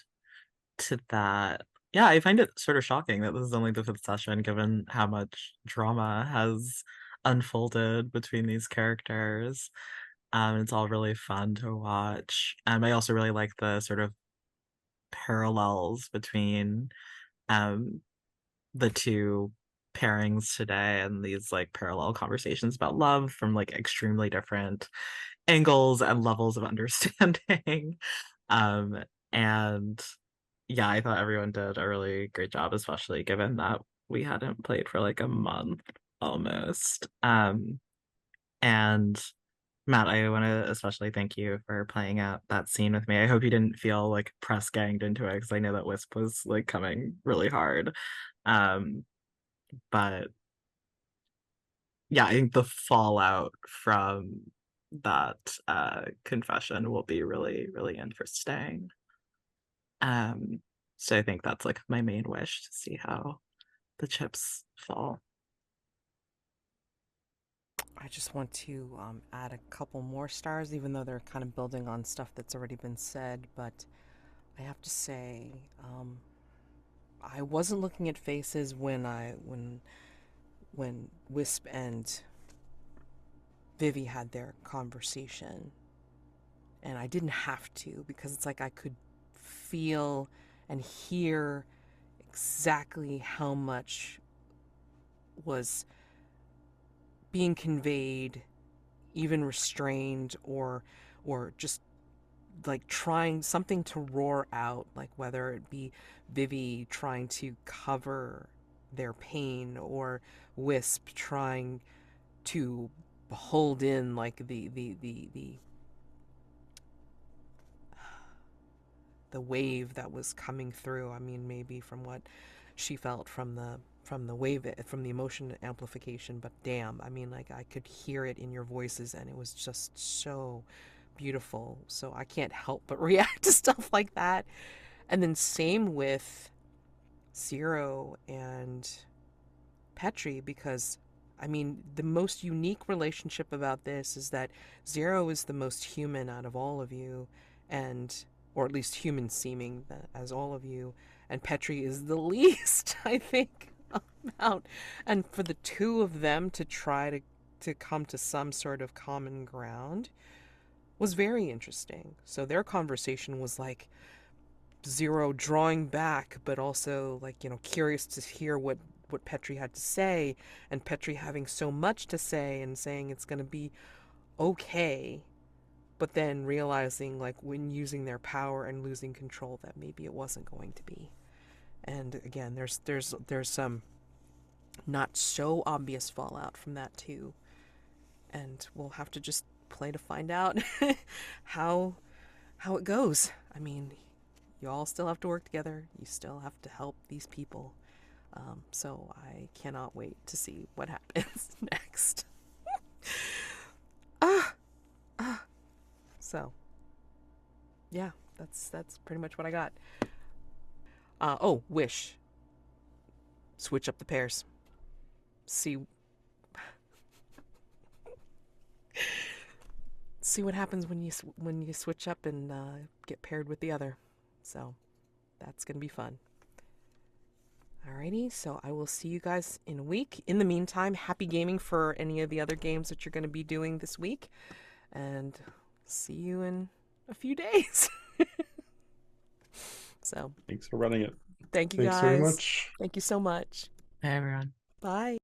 to that, yeah, I find it sort of shocking that this is only the 5th session, given how much drama has unfolded between these characters. It's all really fun to watch. I also really like the sort of parallels between the two pairings today and these like parallel conversations about love from like extremely different angles and levels of understanding. And yeah, I thought everyone did a really great job, especially given that we hadn't played for like a month almost. And Matt, I want to especially thank you for playing out that scene with me. I hope you didn't feel like press ganged into it because I know that Wisp was like coming really hard. Um, but yeah, I think the fallout from that confession will be really, really interesting. So I think that's like my main wish to see how the chips fall. I just want to add a couple more stars, even though they're kind of building on stuff that's already been said. But I have to say, I wasn't looking at faces when Wisp and Vivi had their conversation, and I didn't have to because it's like I could feel and hear exactly how much was being conveyed, even restrained, or just like trying something to roar out, like whether it be Vivi trying to cover their pain, or Wisp trying to hold in like the wave that was coming through. I mean, maybe from what she felt from the wave, from the emotion amplification, but damn, I mean, like, I could hear it in your voices, and it was just so beautiful. So I can't help but react to stuff like that. And then same with Zero and Petri, because I mean, the most unique relationship about this is that Zero is the most human out of all of you, and or at least human seeming as all of you, and Petri is the least, I think, about. And for the two of them to try to come to some sort of common ground was very interesting. So their conversation was like Zero drawing back, but also, like, you know, curious to hear what Petri had to say, and Petri having so much to say and saying it's going to be okay, but then realizing, like, when using their power and losing control, that maybe it wasn't going to be. And again, there's some not so obvious fallout from that too, and we'll have to just play to find out how it goes. I mean, you all still have to work together. You still have to help these people. So I cannot wait to see what happens next. So, yeah, that's pretty much what I got. Oh, wish. Switch up the pairs. See what happens when you switch up and get paired with the other. So that's gonna be fun. Alrighty, so I will see you guys in a week. In the meantime, happy gaming for any of the other games that you're going to be doing this week, and see you in a few days. So Thanks for running it. thank you Thanks guys very much. Thank you so much. Bye, everyone. Bye.